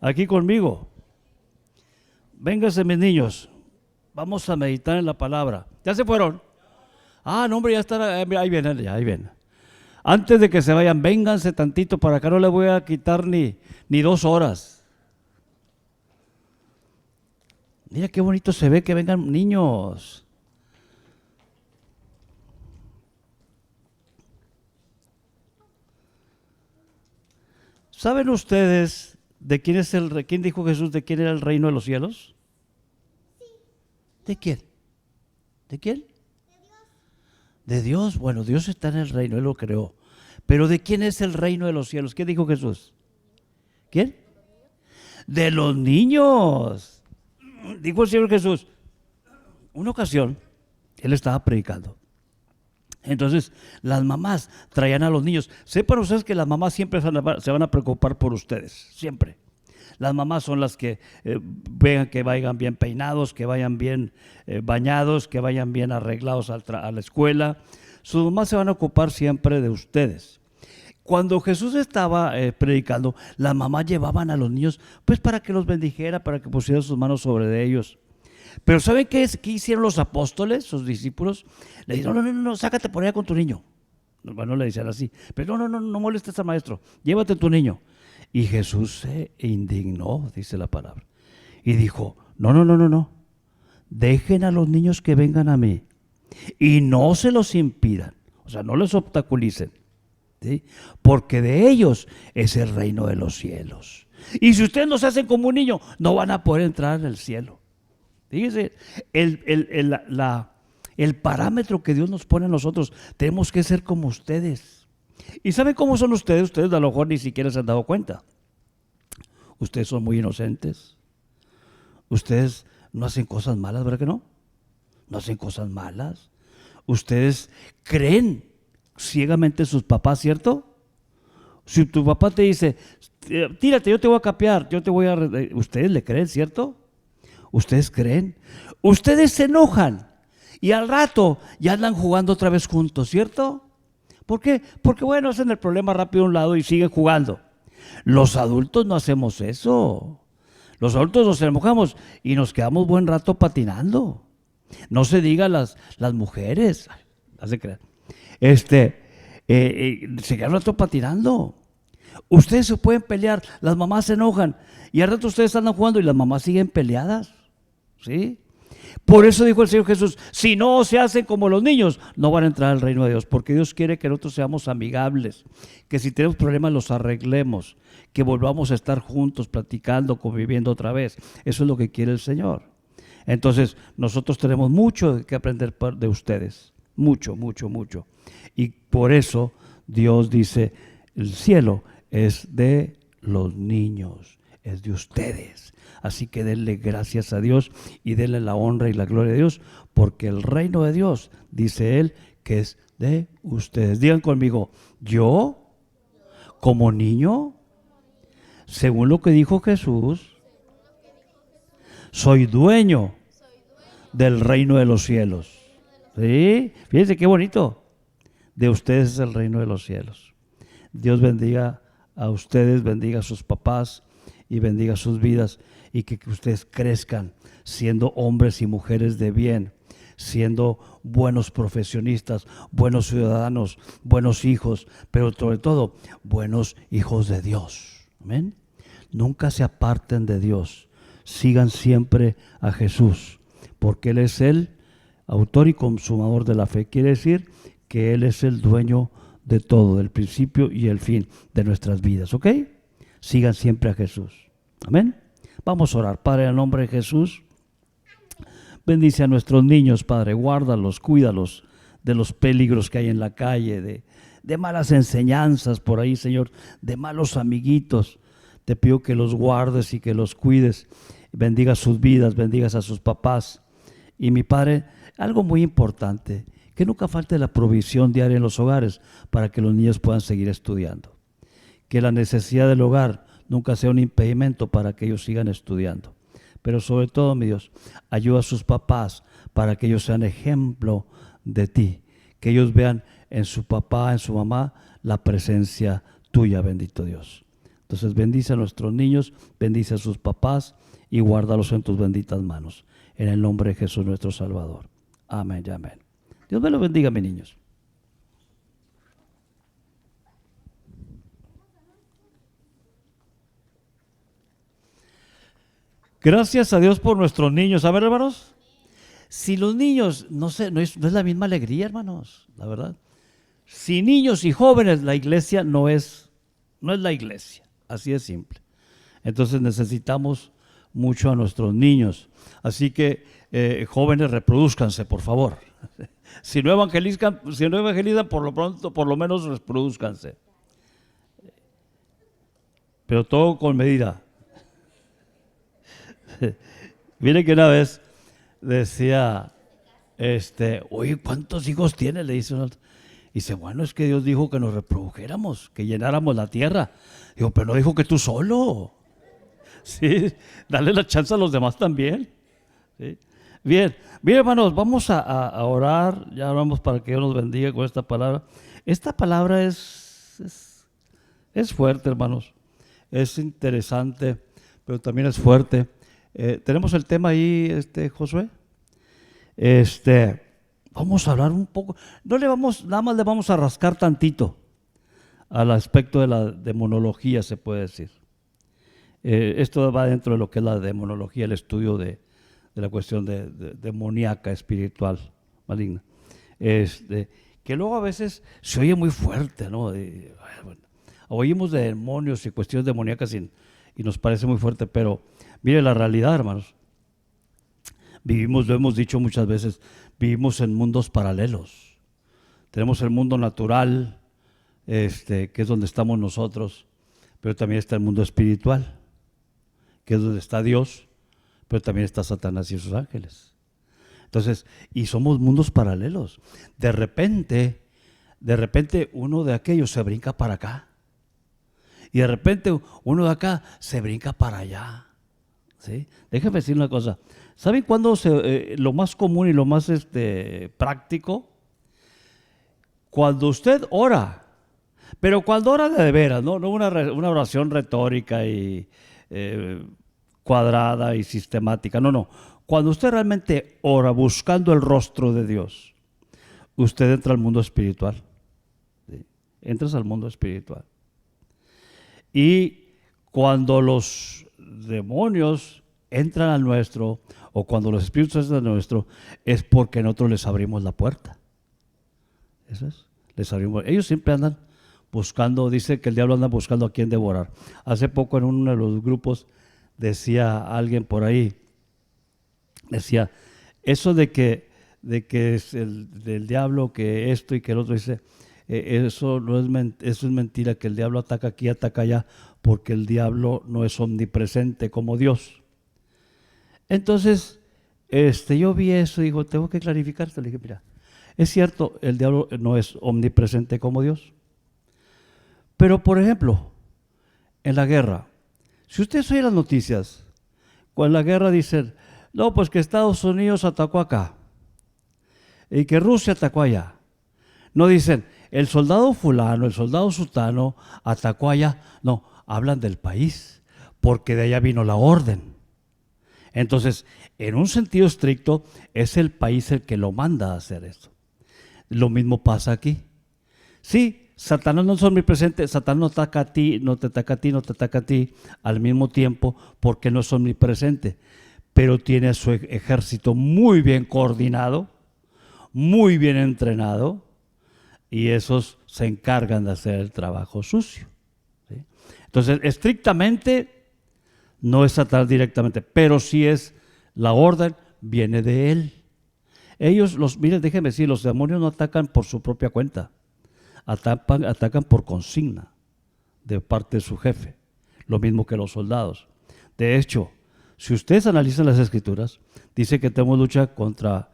aquí conmigo. Vénganse mis niños, vamos a meditar en la palabra. ¿Ya se fueron? Ah, no hombre, ya están, ahí vienen, ya, ahí vienen. Antes de que se vayan, vénganse tantito para acá, no les voy a quitar ni 2 horas. Mira qué bonito se ve que vengan niños. ¿Saben ustedes de quién es quién dijo Jesús de quién era el reino de los cielos? ¿De quién? ¿De quién? De Dios. Bueno, Dios está en el reino, Él lo creó. Pero ¿de quién es el reino de los cielos? ¿Qué dijo Jesús? ¿Quién? De los niños. Dijo el Señor Jesús. Una ocasión, Él estaba predicando. Entonces, las mamás traían a los niños. Sepan ustedes que las mamás siempre se van a preocupar por ustedes, siempre. Las mamás son las que vean que vayan bien peinados, que vayan bien bañados, que vayan bien arreglados a la escuela. Sus mamás se van a ocupar siempre de ustedes. Cuando Jesús estaba predicando, las mamás llevaban a los niños pues para que los bendijera, para que pusieran sus manos sobre ellos. Pero ¿saben qué hicieron los apóstoles, sus discípulos? Le dijeron, no, sácate por allá con tu niño. Bueno, le decían así, pero no molestes al maestro, llévate tu niño. Y Jesús se indignó, dice la palabra, y dijo, no, dejen a los niños que vengan a mí y no se los impidan, o sea, no les obstaculicen, ¿sí? Porque de ellos es el reino de los cielos. Y si ustedes no se hacen como un niño, no van a poder entrar en el cielo. Fíjense, el parámetro que Dios nos pone a nosotros, tenemos que ser como ustedes. ¿Y saben cómo son ustedes? Ustedes a lo mejor ni siquiera se han dado cuenta. Ustedes son muy inocentes. Ustedes no hacen cosas malas, ¿verdad que no? No hacen cosas malas. Ustedes creen ciegamente en sus papás, ¿cierto? Si tu papá te dice, tírate, yo te voy a capear, ustedes le creen, ¿cierto? Ustedes creen. Ustedes se enojan y al rato ya andan jugando otra vez juntos, ¿cierto? ¿Por qué? Porque bueno, hacen el problema rápido a un lado y siguen jugando. Los adultos no hacemos eso. Los adultos nos enojamos y nos quedamos buen rato patinando. No se diga las mujeres. Hace creer. Se quedan un rato patinando. Ustedes se pueden pelear, las mamás se enojan y al rato ustedes andan jugando y las mamás siguen peleadas. ¿Sí? Por eso dijo el Señor Jesús, si no se hacen como los niños, no van a entrar al reino de Dios, porque Dios quiere que nosotros seamos amigables, que si tenemos problemas los arreglemos, que volvamos a estar juntos, platicando, conviviendo otra vez. Eso es lo que quiere el Señor. Entonces, nosotros tenemos mucho que aprender de ustedes, mucho. Y por eso Dios dice, el cielo es de los niños, es de ustedes. Así que denle gracias a Dios y denle la honra y la gloria a Dios, porque el reino de Dios, dice Él, que es de ustedes. Digan conmigo, yo, como niño, según lo que dijo Jesús, soy dueño del reino de los cielos. ¿Sí? Fíjense qué bonito. De ustedes es el reino de los cielos. Dios bendiga a ustedes, bendiga a sus papás y bendiga sus vidas, y que ustedes crezcan siendo hombres y mujeres de bien, siendo buenos profesionistas, buenos ciudadanos, buenos hijos, pero sobre todo buenos hijos de Dios. Amén. Nunca se aparten de Dios, sigan siempre a Jesús, porque Él es el autor y consumador de la fe. Quiere decir que Él es el dueño de todo, del principio y el fin de nuestras vidas, ¿ok? Sigan siempre a Jesús. Amén. Vamos a orar. Padre, en el nombre de Jesús, bendice a nuestros niños, Padre, guárdalos, cuídalos de los peligros que hay en la calle, de malas enseñanzas por ahí, Señor, de malos amiguitos. Te pido que los guardes y que los cuides, bendiga sus vidas, bendigas a sus papás. Y mi Padre, algo muy importante, que nunca falte la provisión diaria en los hogares para que los niños puedan seguir estudiando. Que la necesidad del hogar nunca sea un impedimento para que ellos sigan estudiando. Pero sobre todo, mi Dios, ayuda a sus papás para que ellos sean ejemplo de ti. Que ellos vean en su papá, en su mamá, la presencia tuya, bendito Dios. Entonces bendice a nuestros niños, bendice a sus papás y guárdalos en tus benditas manos. En el nombre de Jesús nuestro Salvador. Amén y amén. Dios me los bendiga, mis niños. Gracias a Dios por nuestros niños. A ver, hermanos, si los niños, no sé, no es la misma alegría, hermanos, la verdad. Si niños y jóvenes, la iglesia no es la iglesia. Así de simple. Entonces necesitamos mucho a nuestros niños. Así que jóvenes, reproduzcanse, por favor. Si no evangelizan, por lo menos reproduzcanse. Pero todo con medida. Miren que una vez decía, oye, ¿cuántos hijos tiene? Le dice uno. Dice, bueno, es que Dios dijo que nos reprodujéramos, que llenáramos la tierra. Digo, pero no dijo que tú solo. Sí, dale la chance a los demás también. ¿Sí? Bien, hermanos, vamos a orar. Ya oramos para que Dios nos bendiga con esta palabra. Esta palabra es fuerte, hermanos. Es interesante, pero también es fuerte. Tenemos el tema ahí, Josué. Vamos a hablar un poco. Nada más le vamos a rascar tantito al aspecto de la demonología, se puede decir. Esto va dentro de lo que es la demonología, el estudio de la cuestión de demoníaca, espiritual, maligna. Que luego a veces se oye muy fuerte, ¿no? Bueno, oímos de demonios y cuestiones demoníacas y nos parece muy fuerte, pero mire la realidad, hermanos. Vivimos, lo hemos dicho muchas veces, vivimos en mundos paralelos. Tenemos el mundo natural, que es donde estamos nosotros, pero también está el mundo espiritual, que es donde está Dios, pero también está Satanás y sus ángeles. Entonces, y somos mundos paralelos. De repente uno de aquellos se brinca para acá. Y de repente uno de acá se brinca para allá. ¿Sí? Déjame decir una cosa. ¿Saben cuándo lo más común y lo más práctico? Cuando usted ora, pero cuando ora de veras, no una oración retórica y cuadrada y sistemática, no. Cuando usted realmente ora buscando el rostro de Dios, usted entra al mundo espiritual. ¿Sí? Entras al mundo espiritual. Y cuando los demonios entran al nuestro, o cuando los espíritus entran al nuestro, es porque nosotros les abrimos la puerta. Eso es. Les abrimos. Ellos siempre andan buscando, dice que el diablo anda buscando a quién devorar. Hace poco en uno de los grupos decía alguien por ahí, decía, eso de que es del diablo, que esto y que el otro, dice, eso es mentira, que el diablo ataca aquí, ataca allá, porque el diablo no es omnipresente como Dios. Entonces, yo vi eso y digo, tengo que clarificarte. Le dije, mira, es cierto, el diablo no es omnipresente como Dios. Pero, por ejemplo, en la guerra, si ustedes oyen las noticias, con la guerra dicen, no, pues que Estados Unidos atacó acá y que Rusia atacó allá. No dicen, el soldado fulano, el soldado sutano atacó allá. No, hablan del país, porque de allá vino la orden. Entonces, en un sentido estricto, es el país el que lo manda a hacer esto. Lo mismo pasa aquí. Sí, Satanás no es omnipresente, Satanás no ataca a ti, no te ataca a ti, no te ataca a ti al mismo tiempo, porque no es omnipresente, pero tiene a su ejército muy bien coordinado, muy bien entrenado, y esos se encargan de hacer el trabajo sucio. ¿Sí? Entonces, estrictamente no es Satanás directamente, pero sí es la orden, viene de él. Ellos, miren, déjenme decir, los demonios no atacan por su propia cuenta, atacan por consigna de parte de su jefe, lo mismo que los soldados. De hecho, si ustedes analizan las Escrituras, dice que tenemos lucha contra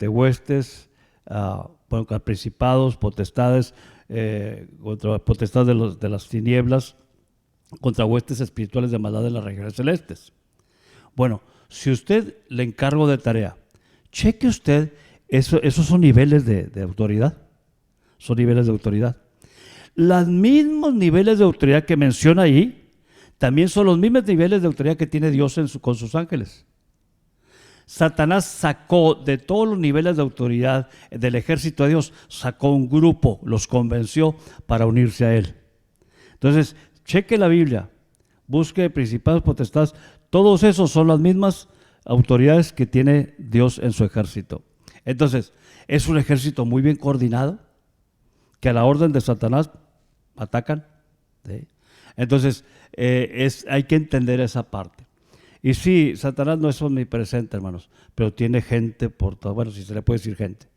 huestes, contra principados, potestades, contra potestades de las tinieblas, contra huestes espirituales de maldad en las regiones celestes. Bueno, si usted le encargo de tarea, cheque usted, esos son niveles de autoridad. Son niveles de autoridad. Los mismos niveles de autoridad que menciona ahí, también son los mismos niveles de autoridad que tiene Dios con sus ángeles. Satanás sacó de todos los niveles de autoridad del ejército de Dios, sacó un grupo, los convenció para unirse a él. Entonces, cheque la Biblia, busque principados, potestades, todos esos son las mismas autoridades que tiene Dios en su ejército. Entonces, es un ejército muy bien coordinado, que a la orden de Satanás atacan, ¿sí? Entonces, hay que entender esa parte. Y sí, Satanás no es omnipresente, hermanos, pero tiene gente por todas, bueno, si se le puede decir gente,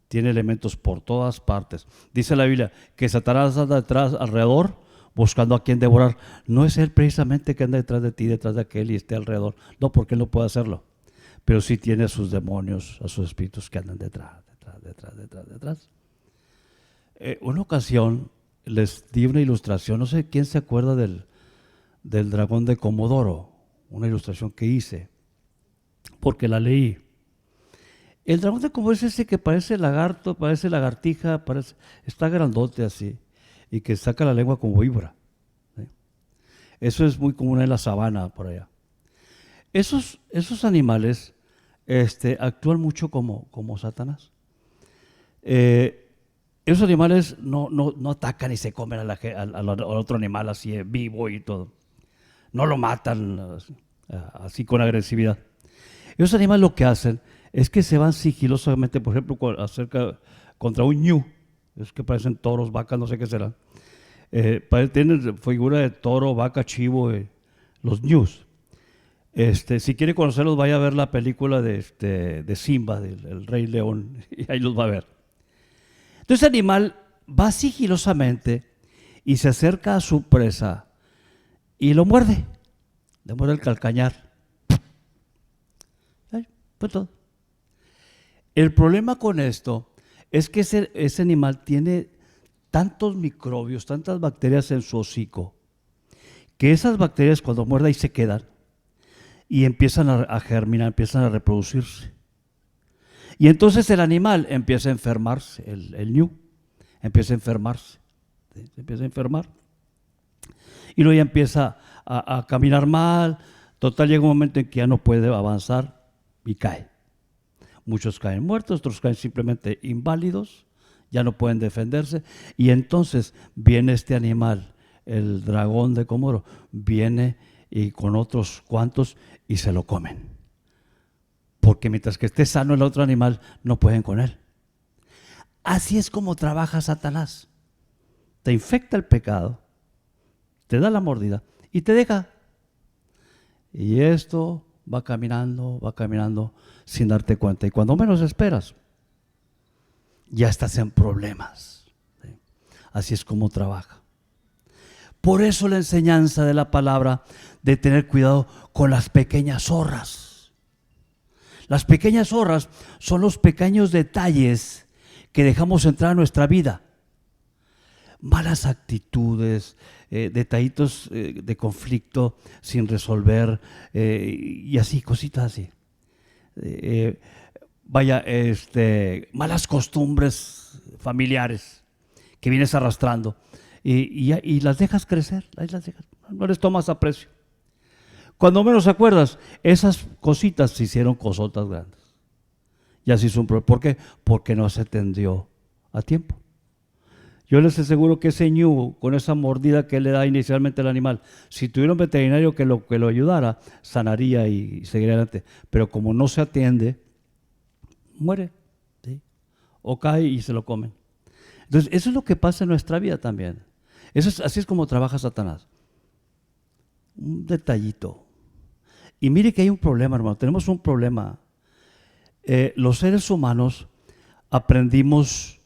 tiene elementos por todas partes. Dice la Biblia que Satanás anda detrás, alrededor, buscando a quien devorar. No es él precisamente que anda detrás de ti, detrás de aquel y esté alrededor. No, porque él no puede hacerlo. Pero sí tiene a sus demonios, a sus espíritus que andan detrás. Una ocasión les di una ilustración, no sé quién se acuerda del dragón de Comodoro, una ilustración que hice, porque la leí. El dragón de Comodoro es ese que parece lagarto, parece lagartija, está grandote así, y que saca la lengua como víbora, ¿sí? Eso es muy común en la sabana por allá. Esos animales actúan mucho como Satanás. Esos animales no atacan y se comen al otro animal así vivo y todo. No lo matan así con agresividad. Esos animales lo que hacen es que se van sigilosamente, por ejemplo, contra un ñu, es que parecen toros, vacas, no sé qué será. Tienen figura de toro, vaca, chivo, los ñus. Si quiere conocerlos, vaya a ver la película de Simba, del Rey León, y ahí los va a ver. Entonces el animal va sigilosamente y se acerca a su presa y lo muerde. Le muerde el calcañar. Ay, pues todo. El problema con esto es que ese animal tiene tantos microbios, tantas bacterias en su hocico, que esas bacterias cuando muerde ahí se quedan y empiezan a germinar, empiezan a reproducirse. Y entonces el animal empieza a enfermarse, el ñu empieza a enfermarse, ¿sí? Se empieza a enfermar. Y luego ya empieza a caminar mal. Total, llega un momento en que ya no puede avanzar y cae. Muchos caen muertos, otros caen simplemente inválidos, ya no pueden defenderse. Y entonces viene este animal, el dragón de Comodoro, viene y con otros cuantos y se lo comen. Porque mientras que esté sano el otro animal, no pueden con él. Así es como trabaja Satanás. Te infecta el pecado, te da la mordida y te deja. Y esto va caminando sin darte cuenta. Y cuando menos esperas, ya estás en problemas. ¿Sí? Así es como trabaja. Por eso la enseñanza de la palabra de tener cuidado con las pequeñas zorras. Las pequeñas zorras son los pequeños detalles que dejamos entrar a nuestra vida. Malas actitudes, detallitos de conflicto sin resolver y así, cositas así. Malas costumbres familiares que vienes arrastrando y las dejas crecer, no les tomas aprecio. Cuando menos acuerdas, esas cositas se hicieron cosotas grandes. Y así es un problema. ¿Por qué? Porque no se atendió a tiempo. Yo les aseguro que ese ñu, con esa mordida que le da inicialmente al animal, si tuviera un veterinario que lo ayudara, sanaría y seguiría adelante. Pero como no se atiende, muere, ¿sí? O cae y se lo comen. Entonces, eso es lo que pasa en nuestra vida también. Así es como trabaja Satanás. Un detallito. Y mire que hay un problema, hermano. Tenemos un problema. Los seres humanos aprendimos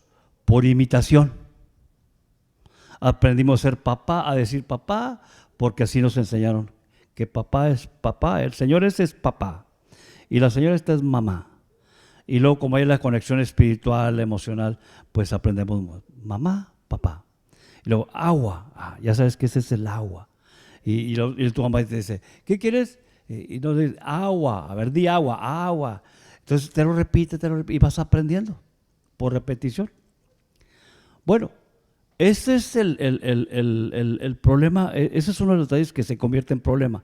por imitación. Aprendimos a ser papá, a decir papá, porque así nos enseñaron que papá es papá, el señor ese es papá y la señora esta es mamá. Y luego como hay la conexión espiritual, emocional, pues aprendemos mamá, papá. Y luego agua, ya sabes que ese es el agua. Y tu mamá te dice, ¿qué quieres? Y no dice agua, a ver, di agua. Entonces te lo repite y vas aprendiendo por repetición. Bueno, ese es el problema, ese es uno de los detalles que se convierte en problema.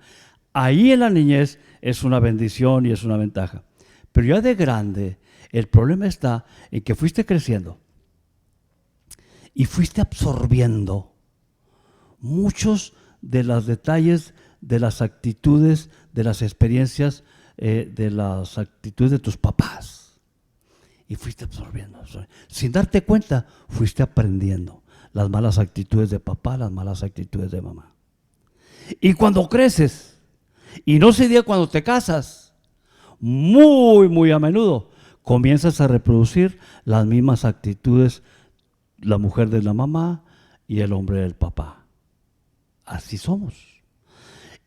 Ahí en la niñez es una bendición y es una ventaja. Pero ya de grande, el problema está en que fuiste creciendo y fuiste absorbiendo muchos de los detalles, de las actitudes, de las experiencias, de las actitudes de tus papás. Y fuiste absorbiendo. Sin darte cuenta, fuiste aprendiendo las malas actitudes de papá, las malas actitudes de mamá. Y cuando creces, y no se diga cuando te casas, muy a menudo comienzas a reproducir las mismas actitudes, la mujer de la mamá y el hombre del papá. Así somos.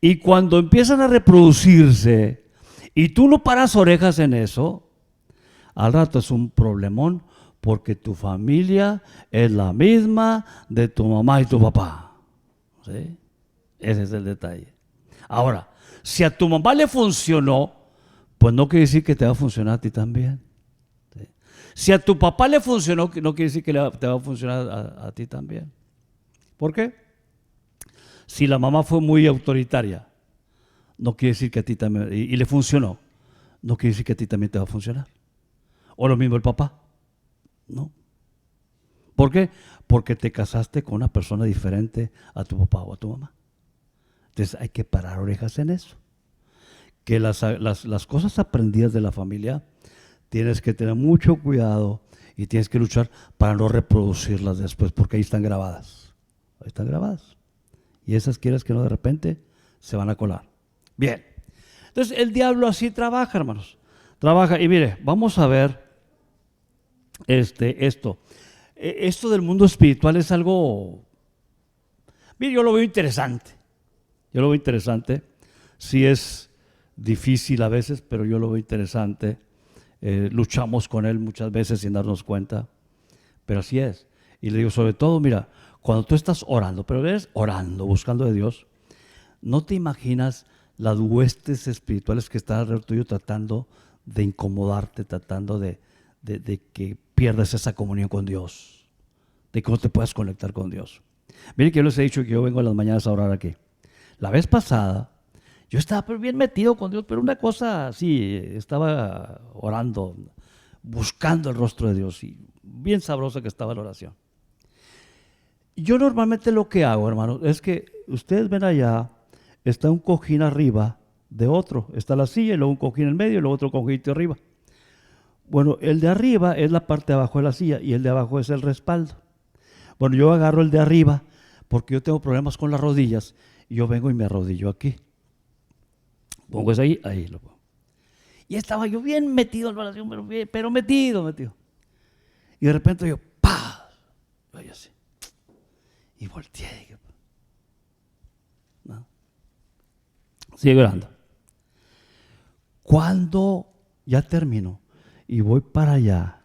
Y cuando empiezan a reproducirse y tú no paras orejas en eso, al rato es un problemón porque tu familia es la misma de tu mamá y tu papá. ¿Sí? Ese es el detalle. Ahora, si a tu mamá le funcionó, pues no quiere decir que te va a funcionar a ti también. ¿Sí? Si a tu papá le funcionó, no quiere decir que te va a funcionar a ti también. ¿Por qué? Si la mamá fue muy autoritaria, no quiere decir que a ti también, y le funcionó, no quiere decir que a ti también te va a funcionar. O lo mismo el papá, ¿no? ¿Por qué? Porque te casaste con una persona diferente a tu papá o a tu mamá. Entonces hay que parar orejas en eso. Que las cosas aprendidas de la familia tienes que tener mucho cuidado y tienes que luchar para no reproducirlas después, porque ahí están grabadas. Ahí están grabadas. Y esas quieres que no de repente se van a colar. Bien. Entonces el diablo así trabaja, hermanos. Trabaja. Y mire, vamos a ver esto. Esto del mundo espiritual es algo, mire, yo lo veo interesante. Yo lo veo interesante. Sí es difícil a veces, pero yo lo veo interesante. Luchamos con él muchas veces sin darnos cuenta, pero así es. Y le digo, sobre todo, mira, cuando tú estás orando, pero eres orando, buscando de Dios, no te imaginas las huestes espirituales que están alrededor tuyo tratando de incomodarte, tratando de que pierdas esa comunión con Dios, de que no te puedas conectar con Dios. Miren que yo les he dicho que yo vengo a las mañanas a orar aquí. La vez pasada, yo estaba bien metido con Dios, pero una cosa así, estaba orando, buscando el rostro de Dios, y bien sabrosa que estaba la oración. Yo normalmente lo que hago, hermano, es que ustedes ven allá, está un cojín arriba de otro, está la silla y luego un cojín en medio y luego otro cojín arriba. Bueno, el de arriba es la parte de abajo de la silla y el de abajo es el respaldo. Bueno, yo agarro el de arriba porque yo tengo problemas con las rodillas y yo vengo y me arrodillo aquí. Pongo eso ahí lo pongo. Y estaba yo bien metido en la oración, pero metido. Y de repente yo, ¡pah! Vaya así. Y volteé. ¿No? Sigue orando. Cuando ya termino y voy para allá,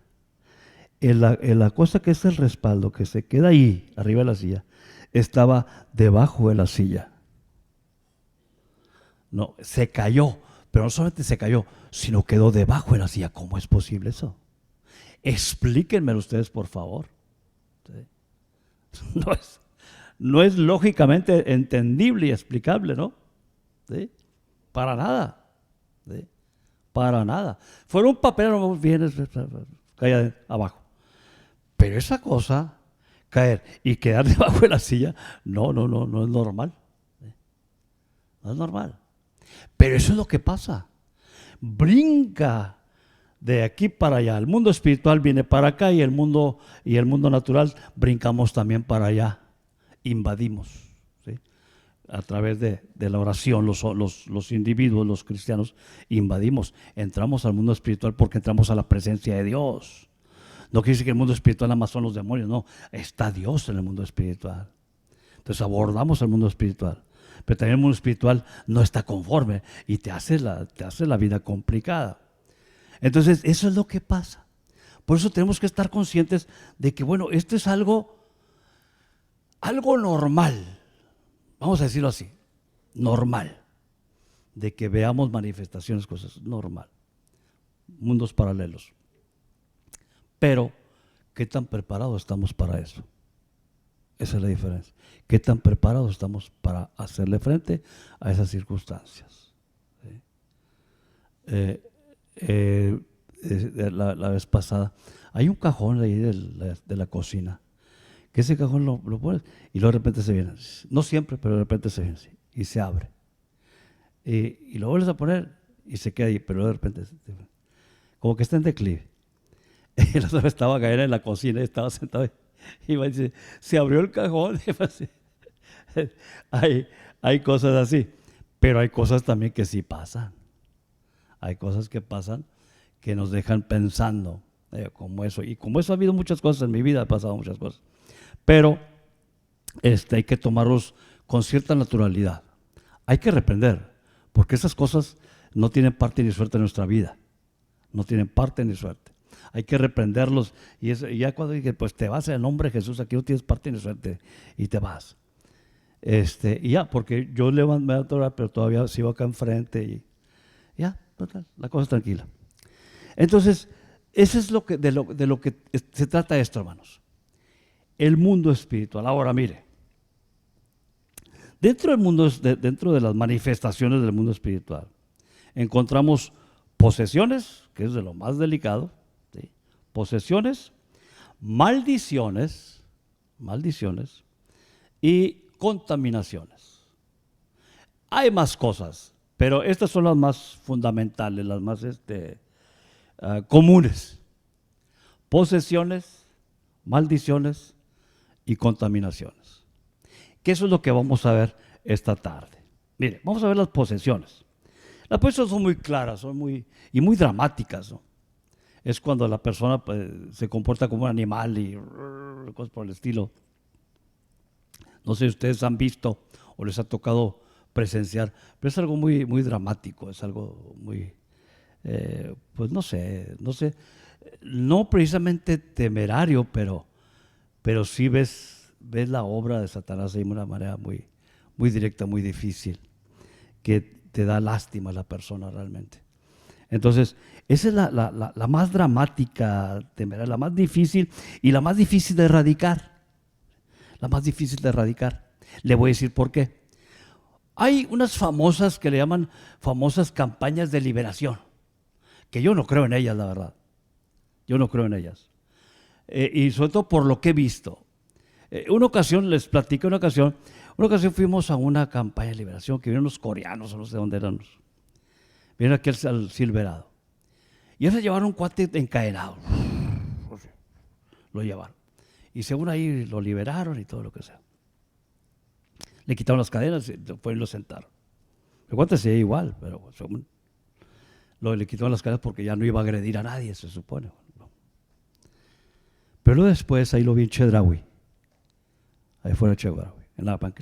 en la cosa que es el respaldo, que se queda ahí, arriba de la silla, estaba debajo de la silla. No, se cayó, pero no solamente se cayó, sino quedó debajo de la silla. ¿Cómo es posible eso? Explíquenmelo ustedes, por favor. ¿Sí? No es lógicamente entendible y explicable, ¿no? ¿Sí? Para nada. ¿Sí? Para nada. Fuera un papel, no viene, cae abajo. Pero esa cosa, caer y quedar debajo de la silla, no es normal. No es normal. Pero eso es lo que pasa. Brinca de aquí para allá. El mundo espiritual viene para acá y el mundo natural brincamos también para allá. Invadimos. ¿Sí? A través de la oración, los individuos, los cristianos, invadimos. Entramos al mundo espiritual porque entramos a la presencia de Dios. No quiere decir que el mundo espiritual nada más son los demonios, no. Está Dios en el mundo espiritual. Entonces abordamos el mundo espiritual. Pero también el mundo espiritual no está conforme y te hace la vida complicada. Entonces, eso es lo que pasa. Por eso tenemos que estar conscientes de que, bueno, esto es algo normal. Vamos a decirlo así, normal. De que veamos manifestaciones, cosas, normal. Mundos paralelos. Pero, ¿qué tan preparados estamos para eso? Esa es la diferencia. ¿Qué tan preparados estamos para hacerle frente a esas circunstancias? ¿Sí? La vez pasada, hay un cajón ahí de la cocina, que ese cajón lo pones y luego de repente se viene, no siempre, pero de repente se viene así, y se abre. Y lo vuelves a poner y se queda ahí, pero luego de repente, como que está en declive. Y la otra vez estaba cayendo en la cocina y estaba sentado y me dice, se abrió el cajón. Hay cosas así, pero hay cosas también que sí pasan. Hay cosas que pasan que nos dejan pensando, como eso. Y como eso ha habido muchas cosas en mi vida, ha pasado muchas cosas. Pero hay que tomarlos con cierta naturalidad. Hay que reprender, porque esas cosas no tienen parte ni suerte en nuestra vida. No tienen parte ni suerte. Hay que reprenderlos. Y ya cuando dije, pues te vas en el nombre de Jesús, aquí no tienes parte ni suerte, y te vas. Y ya, porque yo me voy a orar, pero todavía sigo acá enfrente y ya, total, la cosa es tranquila. Entonces, eso es de lo que se trata esto, hermanos. El mundo espiritual. Ahora, mire, dentro de las manifestaciones del mundo espiritual, encontramos posesiones, que es de lo más delicado, ¿sí? Posesiones, maldiciones y contaminaciones. Hay más cosas, pero estas son las más fundamentales, las más comunes. Posesiones, maldiciones y contaminaciones. Que eso es lo que vamos a ver esta tarde. Mire, vamos a ver las posesiones. Las posesiones son muy claras, son muy dramáticas, ¿no? Es cuando la persona se comporta como un animal y cosas por el estilo. No sé si ustedes han visto o les ha tocado presenciar, pero es algo muy, muy dramático, es algo muy, pues no sé, no precisamente temerario, pero sí ves la obra de Satanás de una manera muy, muy directa, muy difícil, que te da lástima a la persona realmente. Entonces, esa es la más dramática, temeraria, la más difícil y la más difícil de erradicar. La más difícil de erradicar. Le voy a decir por qué. Hay unas famosas que le llaman famosas campañas de liberación, que yo no creo en ellas, la verdad. Yo no creo en ellas. Y sobre todo por lo que he visto. Una ocasión, les platico una ocasión fuimos a una campaña de liberación que vinieron los coreanos, o no sé dónde eran. Vinieron aquí al Silverado. Y ellos llevaron un cuate encadenado. Lo llevaron. Y según ahí lo liberaron y todo lo que sea. Le quitaron las cadenas y lo sentaron. El cuate seguía igual, pero según le quitaron las cadenas porque ya no iba a agredir a nadie, se supone. ¿No? Pero luego después ahí lo vi en Chedraui. Ahí fuera de Chedraui,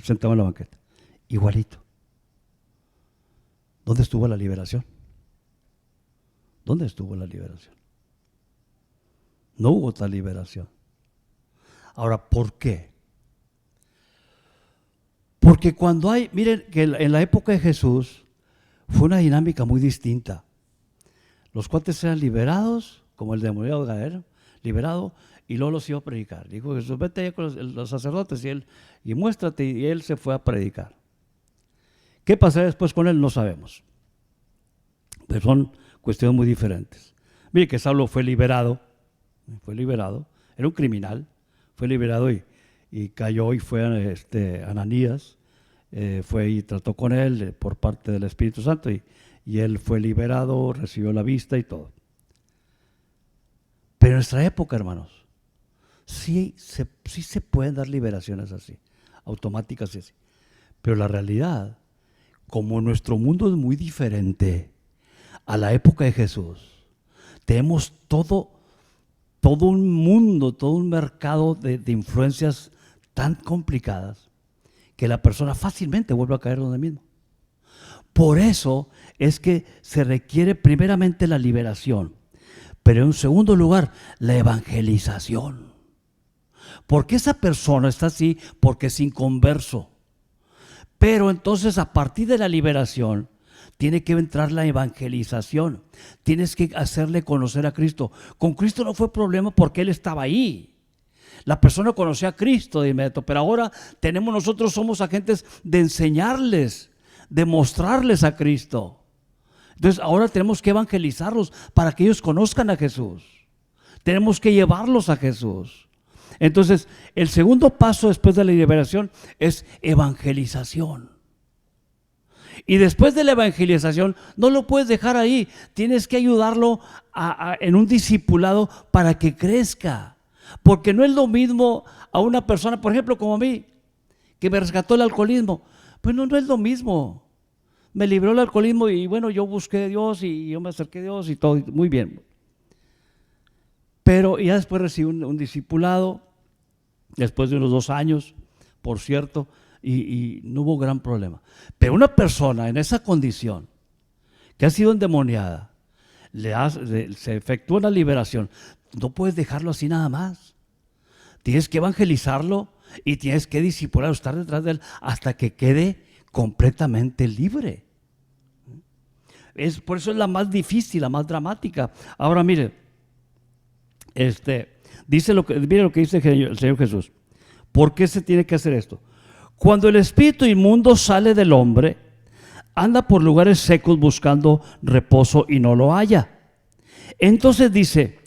sentado en la banqueta. Igualito. ¿Dónde estuvo la liberación? ¿Dónde estuvo la liberación? No hubo tal liberación. Ahora, ¿por qué? Porque miren que en la época de Jesús fue una dinámica muy distinta. Los cuates eran liberados, como el demoniado Gaero, liberado, y luego los iba a predicar. Dijo Jesús, vete allá con los sacerdotes y muéstrate, y él se fue a predicar. ¿Qué pasará después con él? No sabemos. Pero son cuestiones muy diferentes. Mire que Saulo fue liberado, era un criminal, fue liberado y cayó y fue Ananías, fue y trató con él por parte del Espíritu Santo y él fue liberado, recibió la vista y todo. Pero en nuestra época, hermanos, sí se pueden dar liberaciones así, automáticas y así. Pero la realidad, como nuestro mundo es muy diferente a la época de Jesús, tenemos todo un mundo, todo un mercado de influencias tan complicadas que la persona fácilmente vuelve a caer donde mismo. Por eso es que se requiere primeramente la liberación, pero en segundo lugar la evangelización. Porque esa persona está así porque es inconverso. Pero entonces a partir de la liberación tiene que entrar la evangelización. Tienes que hacerle conocer a Cristo. Con Cristo no fue problema porque Él estaba ahí. La persona conoció a Cristo de inmediato, pero ahora somos agentes de enseñarles, de mostrarles a Cristo. Entonces ahora tenemos que evangelizarlos para que ellos conozcan a Jesús. Tenemos que llevarlos a Jesús. Entonces el segundo paso después de la liberación es evangelización. Y después de la evangelización no lo puedes dejar ahí, tienes que ayudarlo en un discipulado para que crezca. Porque no es lo mismo a una persona, por ejemplo, como a mí, que me rescató el alcoholismo. Pues no es lo mismo. Me libró el alcoholismo y bueno, yo busqué a Dios y yo me acerqué a Dios y todo, muy bien. Pero ya después recibí un discipulado, después de unos 2 años, por cierto, y no hubo gran problema. Pero una persona en esa condición, que ha sido endemoniada, se efectúa una liberación, no puedes dejarlo así nada más. Tienes que evangelizarlo y tienes que discipularlo, estar detrás de él hasta que quede completamente libre. Por eso es la más difícil, la más dramática. Ahora mire, mire lo que dice el Señor Jesús. ¿Por qué se tiene que hacer esto? Cuando el espíritu inmundo sale del hombre, anda por lugares secos buscando reposo y no lo halla. Entonces dice: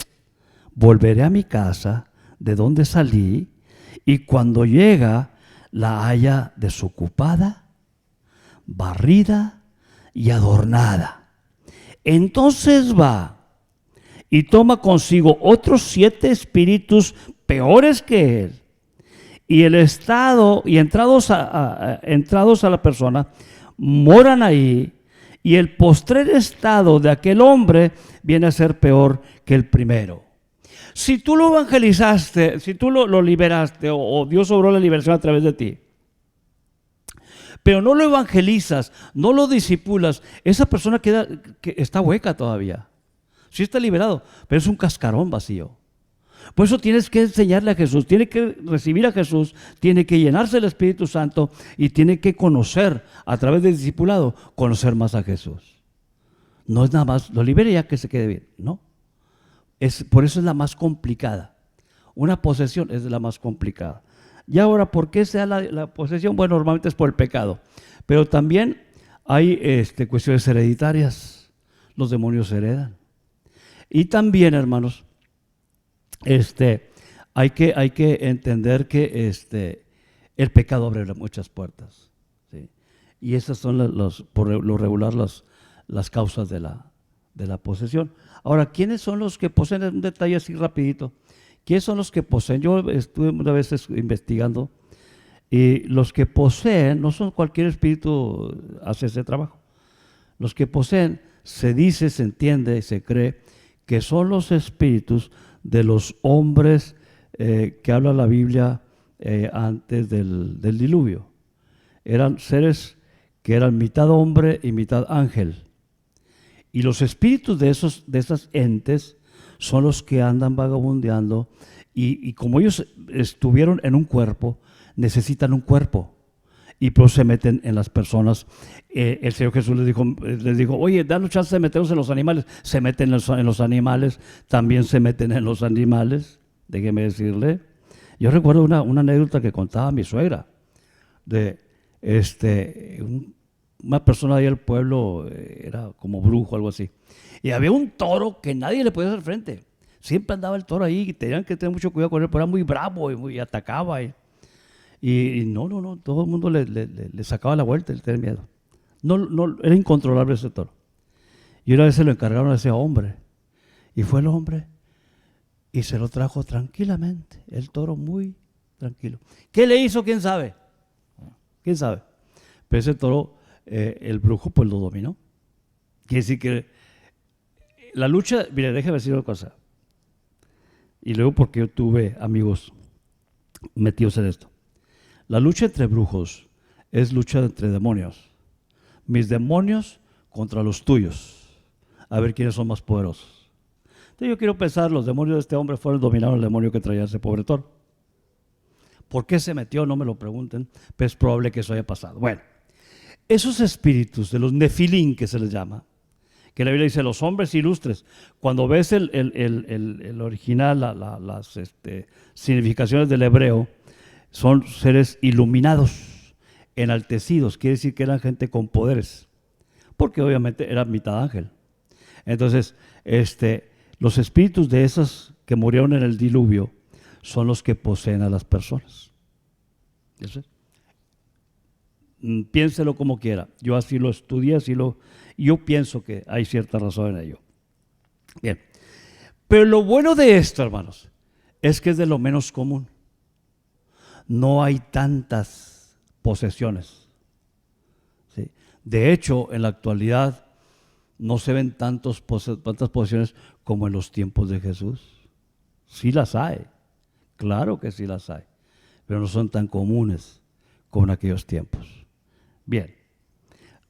volveré a mi casa de donde salí, y cuando llega la halla desocupada, barrida y adornada. Entonces va y toma consigo otros 7 espíritus peores que él, y entrados a la persona, moran ahí, y el postrer estado de aquel hombre viene a ser peor que el primero. Si tú lo evangelizaste, si tú lo liberaste, o Dios obró la liberación a través de ti, pero no lo evangelizas, no lo discipulas, esa persona está hueca todavía. Sí está liberado, pero es un cascarón vacío. Por eso tienes que enseñarle a Jesús, tiene que recibir a Jesús, tiene que llenarse del Espíritu Santo y tiene que conocer, a través del discipulado, conocer más a Jesús. No es nada más, lo libere ya que se quede bien, no. Por eso es la más complicada. Una posesión es la más complicada. Y ahora, ¿por qué se da la posesión? Bueno, normalmente es por el pecado, pero también hay cuestiones hereditarias. Los demonios se heredan. Y también, hermanos, hay que entender que el pecado abre muchas puertas, ¿sí? Y esas son por lo regular las causas de la posesión. Ahora, ¿quiénes son los que poseen? Un detalle así rapidito. ¿Quiénes son los que poseen? Yo estuve una vez investigando, y los que poseen, no son cualquier espíritu hace ese trabajo. Los que poseen, se dice, se entiende, se cree que son los espíritus de los hombres que habla la Biblia antes del diluvio. Eran seres que eran mitad hombre y mitad ángel. Y los espíritus de esas entes son los que andan vagabundeando, y como ellos estuvieron en un cuerpo, necesitan un cuerpo, y pues se meten en las personas. El Señor Jesús les dijo, oye, danos chance de meternos en los animales. Se meten en los animales, también se meten en los animales. Déjeme decirle, yo recuerdo una anécdota que contaba mi suegra, de una persona de ahí del pueblo, era como brujo, algo así, y había un toro que nadie le podía hacer frente. Siempre andaba el toro ahí y tenían que tener mucho cuidado con él, pero era muy bravo y muy atacaba. Y no, todo el mundo le sacaba la vuelta, él tenía miedo. No, era incontrolable ese toro. Y una vez se lo encargaron a ese hombre, y fue el hombre y se lo trajo tranquilamente, el toro muy tranquilo. ¿Qué le hizo? ¿Quién sabe? ¿Quién sabe? Pero ese toro, el brujo pues lo dominó. Quiere decir que la lucha, mire, déjeme decir una cosa, y luego porque yo tuve amigos metidos en esto. La lucha entre brujos es lucha entre demonios. Mis demonios contra los tuyos. A ver quiénes son más poderosos. Entonces yo quiero pensar, los demonios de este hombre fueron dominados el demonio que traía ese pobre toro. ¿Por qué se metió? No me lo pregunten, pero es probable que eso haya pasado. Bueno, esos espíritus de los nefilín, que se les llama, que la Biblia dice los hombres ilustres. Cuando ves el original, las significaciones del hebreo, son seres iluminados, enaltecidos, quiere decir que eran gente con poderes, porque obviamente eran mitad ángel. Entonces, los espíritus de esos que murieron en el diluvio son los que poseen a las personas. ¿Eso es? Piénselo como quiera. Yo así lo estudié, yo pienso que hay cierta razón en ello. Bien. Pero lo bueno de esto, hermanos, es que es de lo menos común. No hay tantas posesiones. ¿Sí? De hecho, en la actualidad no se ven tantas posesiones como en los tiempos de Jesús. Sí las hay, claro que sí las hay, pero no son tan comunes como en aquellos tiempos. Bien,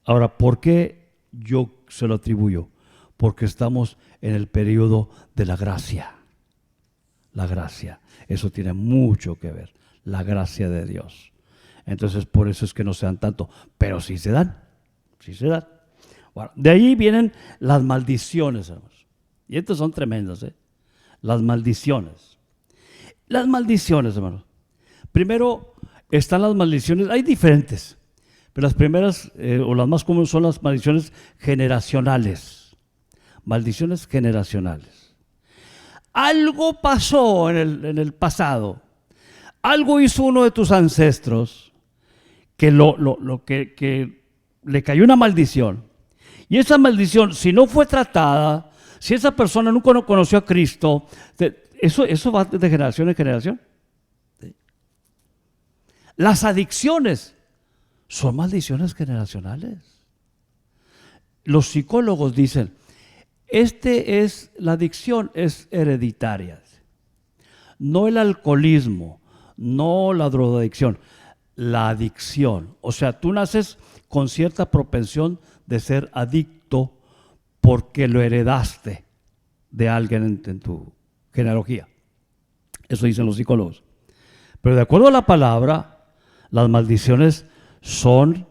ahora, ¿por qué yo se lo atribuyo? Porque estamos en el periodo de la gracia. La gracia, eso tiene mucho que ver, la gracia de Dios. Entonces, por eso es que no se dan tanto, pero sí se dan, sí se dan. Bueno, de ahí vienen las maldiciones, hermanos. Y estas son tremendas, ¿eh? Las maldiciones. Las maldiciones, hermanos. Primero están las maldiciones, hay diferentes. Pero las primeras o las más comunes son las maldiciones generacionales. Maldiciones generacionales. Algo pasó en el pasado. Algo hizo uno de tus ancestros que que le cayó una maldición. Y esa maldición, si no fue tratada, si esa persona nunca conoció a Cristo, eso va de generación en generación. ¿Sí? Las adicciones son maldiciones generacionales. Los psicólogos dicen, la adicción es hereditaria. No el alcoholismo, no la drogadicción, la adicción. O sea, tú naces con cierta propensión de ser adicto porque lo heredaste de alguien en tu genealogía. Eso dicen los psicólogos. Pero de acuerdo a la palabra, las maldiciones son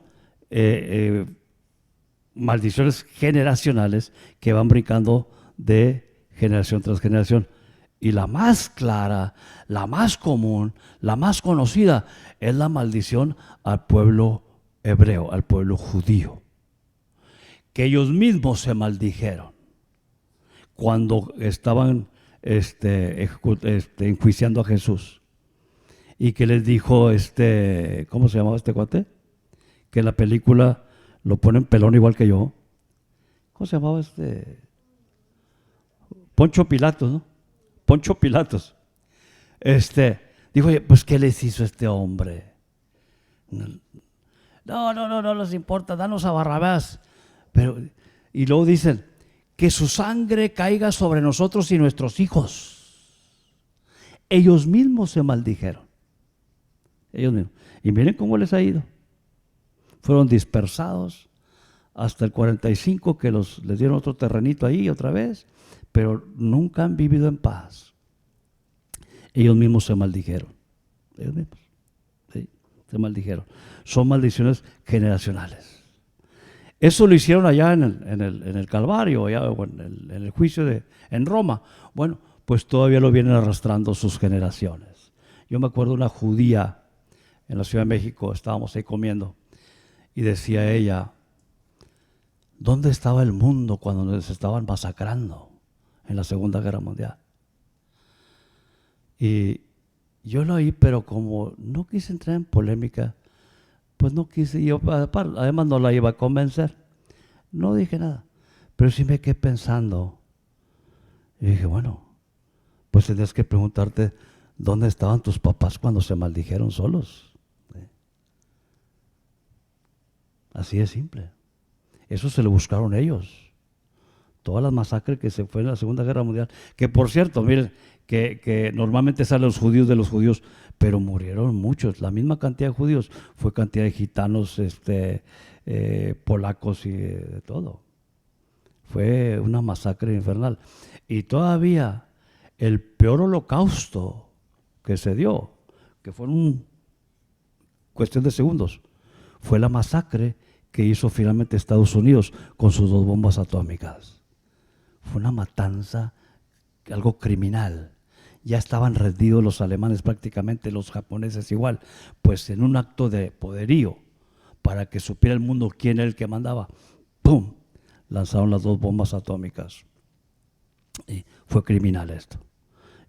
maldiciones generacionales que van brincando de generación tras generación. Y la más clara, la más común, la más conocida es la maldición al pueblo hebreo, al pueblo judío. Que ellos mismos se maldijeron cuando estaban enjuiciando a Jesús. Y que les dijo, ¿cómo se llamaba este cuate? Que en la película lo ponen pelón igual que yo. ¿Cómo se llamaba Poncho Pilatos, ¿no? Poncho Pilatos. Dijo, pues ¿qué les hizo este hombre? No les importa, danos a Barrabás. Y luego dicen, que su sangre caiga sobre nosotros y nuestros hijos. Ellos mismos se maldijeron. Ellos mismos. Y miren cómo les ha ido. Fueron dispersados hasta el 45, que les dieron otro terrenito ahí otra vez, pero nunca han vivido en paz. Ellos mismos se maldijeron. Ellos mismos. ¿Sí? Se maldijeron. Son maldiciones generacionales. Eso lo hicieron allá en el Calvario, allá en el juicio en Roma. Bueno, pues todavía lo vienen arrastrando sus generaciones. Yo me acuerdo de una judía en la Ciudad de México, estábamos ahí comiendo, y decía ella, ¿dónde estaba el mundo cuando nos estaban masacrando en la Segunda Guerra Mundial? Y yo lo oí, pero como no quise entrar en polémica, pues no quise, yo además no la iba a convencer, no dije nada, pero sí me quedé pensando, y dije, bueno, pues tendrías que preguntarte, ¿dónde estaban tus papás cuando se maldijeron solos? Así de simple. Eso se lo buscaron ellos. Todas las masacres que se fue en la Segunda Guerra Mundial, que por cierto, miren, que normalmente salen los judíos de los judíos, pero murieron muchos, la misma cantidad de judíos, fue cantidad de gitanos, polacos y de todo. Fue una masacre infernal. Y todavía el peor holocausto que se dio, que fue cuestión de segundos, fue la masacre que hizo finalmente Estados Unidos con sus 2 bombas atómicas. Fue una matanza, algo criminal. Ya estaban rendidos los alemanes prácticamente, los japoneses igual, pues en un acto de poderío, para que supiera el mundo quién era el que mandaba, ¡pum!, lanzaron las 2 bombas atómicas. Y fue criminal esto.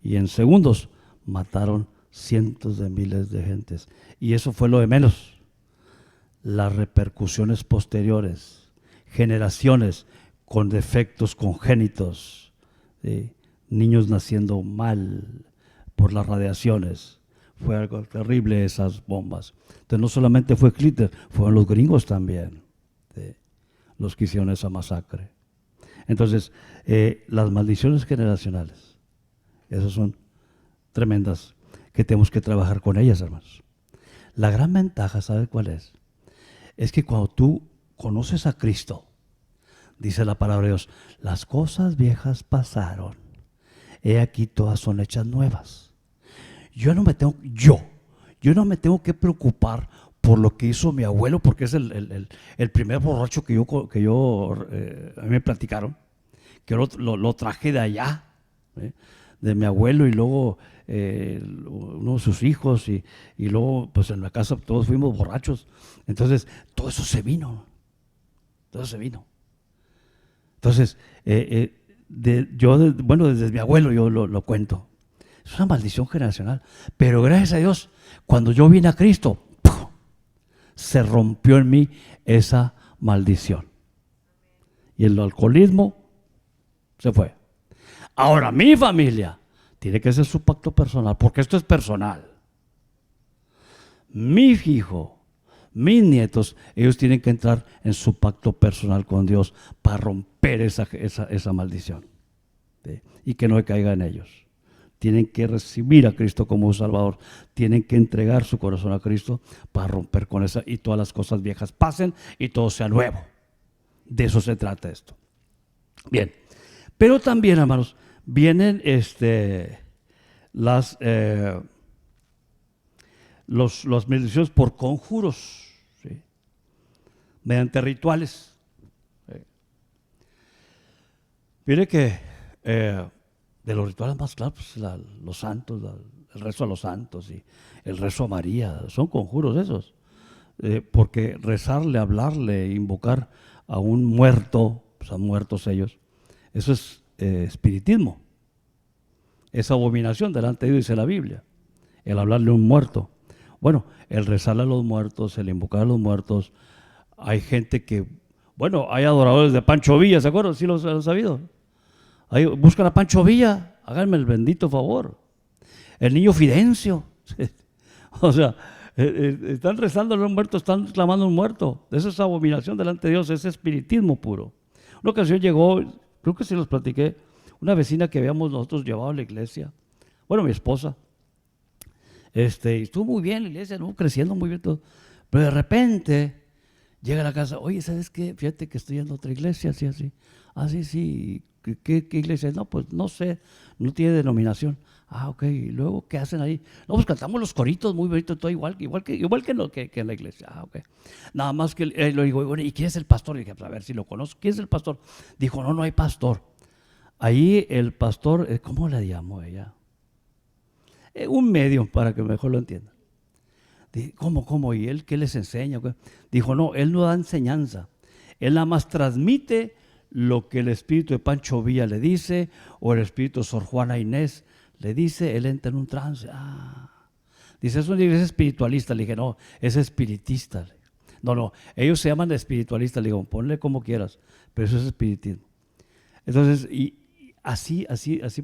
Y en segundos mataron cientos de miles de gentes. Y eso fue lo de menos. Las repercusiones posteriores, generaciones con defectos congénitos, ¿sí?, niños naciendo mal por las radiaciones. Fue algo terrible esas bombas. Entonces no solamente fue Hitler, fueron los gringos también, ¿sí?, los que hicieron esa masacre. Entonces, las maldiciones generacionales, esas son tremendas, que tenemos que trabajar con ellas, hermanos. La gran ventaja, ¿sabe cuál es? Es que cuando tú conoces a Cristo, dice la palabra de Dios, las cosas viejas pasaron, he aquí todas son hechas nuevas. Yo no me tengo que preocupar por lo que hizo mi abuelo, porque es el primer borracho que a mí me platicaron, que lo traje de allá, de mi abuelo, y luego uno de sus hijos, y luego pues en la casa todos fuimos borrachos. Entonces todo eso se vino. Entonces desde mi abuelo yo lo cuento. Es una maldición generacional, pero gracias a Dios, cuando yo vine a Cristo, ¡puf!, se rompió en mí esa maldición. Y el alcoholismo se fue. Ahora mi familia tiene que ser su pacto personal, porque esto es personal. Mi hijo, mis nietos, ellos tienen que entrar en su pacto personal con Dios para romper esa maldición, ¿sí?, y que no caiga en ellos. Tienen que recibir a Cristo como Salvador, tienen que entregar su corazón a Cristo para romper con esa, y todas las cosas viejas pasen y todo sea nuevo. De eso se trata esto. Bien, pero también, hermanos, vienen las maldiciones por conjuros, ¿sí?, mediante rituales. Mire que de los rituales más claros, pues, los santos, el rezo a los santos y el rezo a María, son conjuros esos. Porque rezarle, hablarle, invocar a un muerto, pues han muertos ellos, eso es espiritismo. Es abominación delante de Dios, dice la Biblia, el hablarle a un muerto. Bueno, el rezarle a los muertos, el invocar a los muertos. Hay gente que, hay adoradores de Pancho Villa, ¿se acuerdan? Sí, los han sabido. Ahí buscan a Pancho Villa, háganme el bendito favor. El niño Fidencio. O sea, están rezando a los muertos, están clamando a un muerto. Esa es abominación delante de Dios, es espiritismo puro. Una ocasión llegó, creo que sí los platiqué, una vecina que habíamos nosotros llevado a la iglesia, mi esposa, estuvo muy bien la iglesia, ¿no?, creciendo muy bien todo, pero de repente llega a la casa, oye, ¿sabes qué? Fíjate que estoy en otra iglesia, así, sí, ¿qué iglesia? No, pues no sé, no tiene denominación. Ah, ok, y luego, ¿qué hacen ahí? No, pues cantamos los coritos muy bonitos, todo igual que en la iglesia. Ah, ok. Nada más que le digo, bueno, ¿y quién es el pastor? Y dije, a ver si lo conozco. ¿Quién es el pastor? Dijo, no hay pastor. Ahí el pastor, ¿cómo le llamó ella? Un medio, para que mejor lo entiendan. Dije, ¿cómo? ¿Y él qué les enseña? Dijo, no, él no da enseñanza. Él nada más transmite lo que el espíritu de Pancho Villa le dice, o el espíritu de Sor Juana Inés le dice, él entra en un trance. Dice, es una iglesia espiritualista. Le dije, no, es espiritista. No, ellos se llaman espiritualistas. Le digo, ponle como quieras, pero eso es espiritismo. Entonces, y así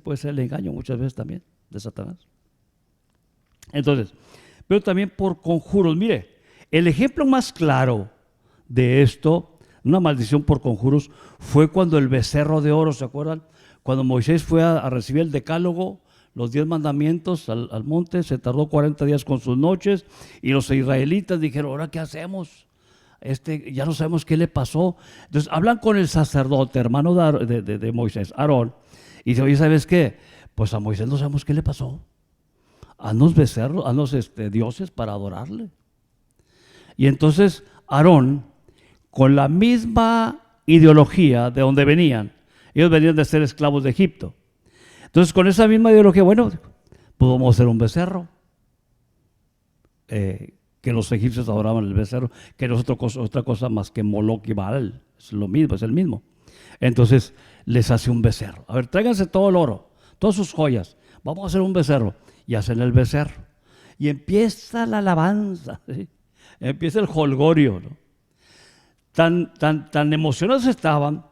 puede ser el engaño muchas veces también de Satanás. Entonces, pero también por conjuros. Mire, el ejemplo más claro de esto, una maldición por conjuros, fue cuando el becerro de oro, ¿se acuerdan? Cuando Moisés fue a recibir el decálogo, los 10 mandamientos al monte, se tardó 40 días con sus noches, y los israelitas dijeron, ¿ahora qué hacemos? Ya no sabemos qué le pasó. Entonces hablan con el sacerdote, hermano de Moisés, Aarón, y dice, oye, ¿sabes qué? Pues a Moisés no sabemos qué le pasó. Haznos becerros, haznos dioses para adorarle. Y entonces Aarón con la misma ideología de donde venían. Ellos venían de ser esclavos de Egipto. Entonces, con esa misma ideología, bueno, pues vamos a hacer un becerro. Que los egipcios adoraban el becerro, que no es otra cosa más que Moloch y Baal. Es lo mismo, es el mismo. Entonces, les hace un becerro. A ver, tráiganse todo el oro, todas sus joyas. Vamos a hacer un becerro. Y hacen el becerro. Y empieza la alabanza, ¿sí? Empieza el jolgorio, ¿no? Tan emocionados estaban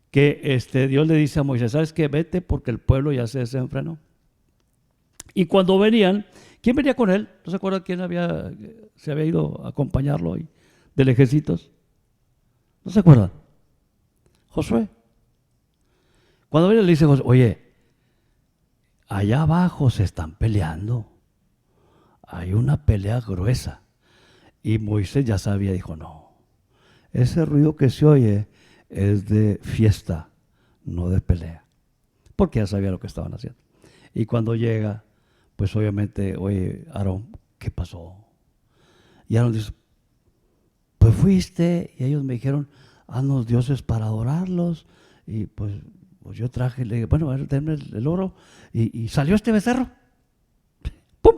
que Dios le dice a Moisés, ¿sabes qué? Vete porque el pueblo ya se desenfrenó. Y cuando venían, ¿quién venía con él? ¿No se acuerdan quién se había ido a acompañarlo hoy del ejército? ¿No se acuerdan? Josué. Cuando venía le dice Josué, oye, allá abajo se están peleando. Hay una pelea gruesa. Y Moisés ya sabía, dijo, no, ese ruido que se oye es de fiesta, no de pelea. Porque ya sabía lo que estaban haciendo. Y cuando llega, pues obviamente, oye, Aarón, ¿qué pasó? Y Aarón dice, pues fuiste y ellos me dijeron, haznos dioses para adorarlos. Y pues yo traje, le dije, bueno, denme el oro. Y salió este becerro. ¡Pum!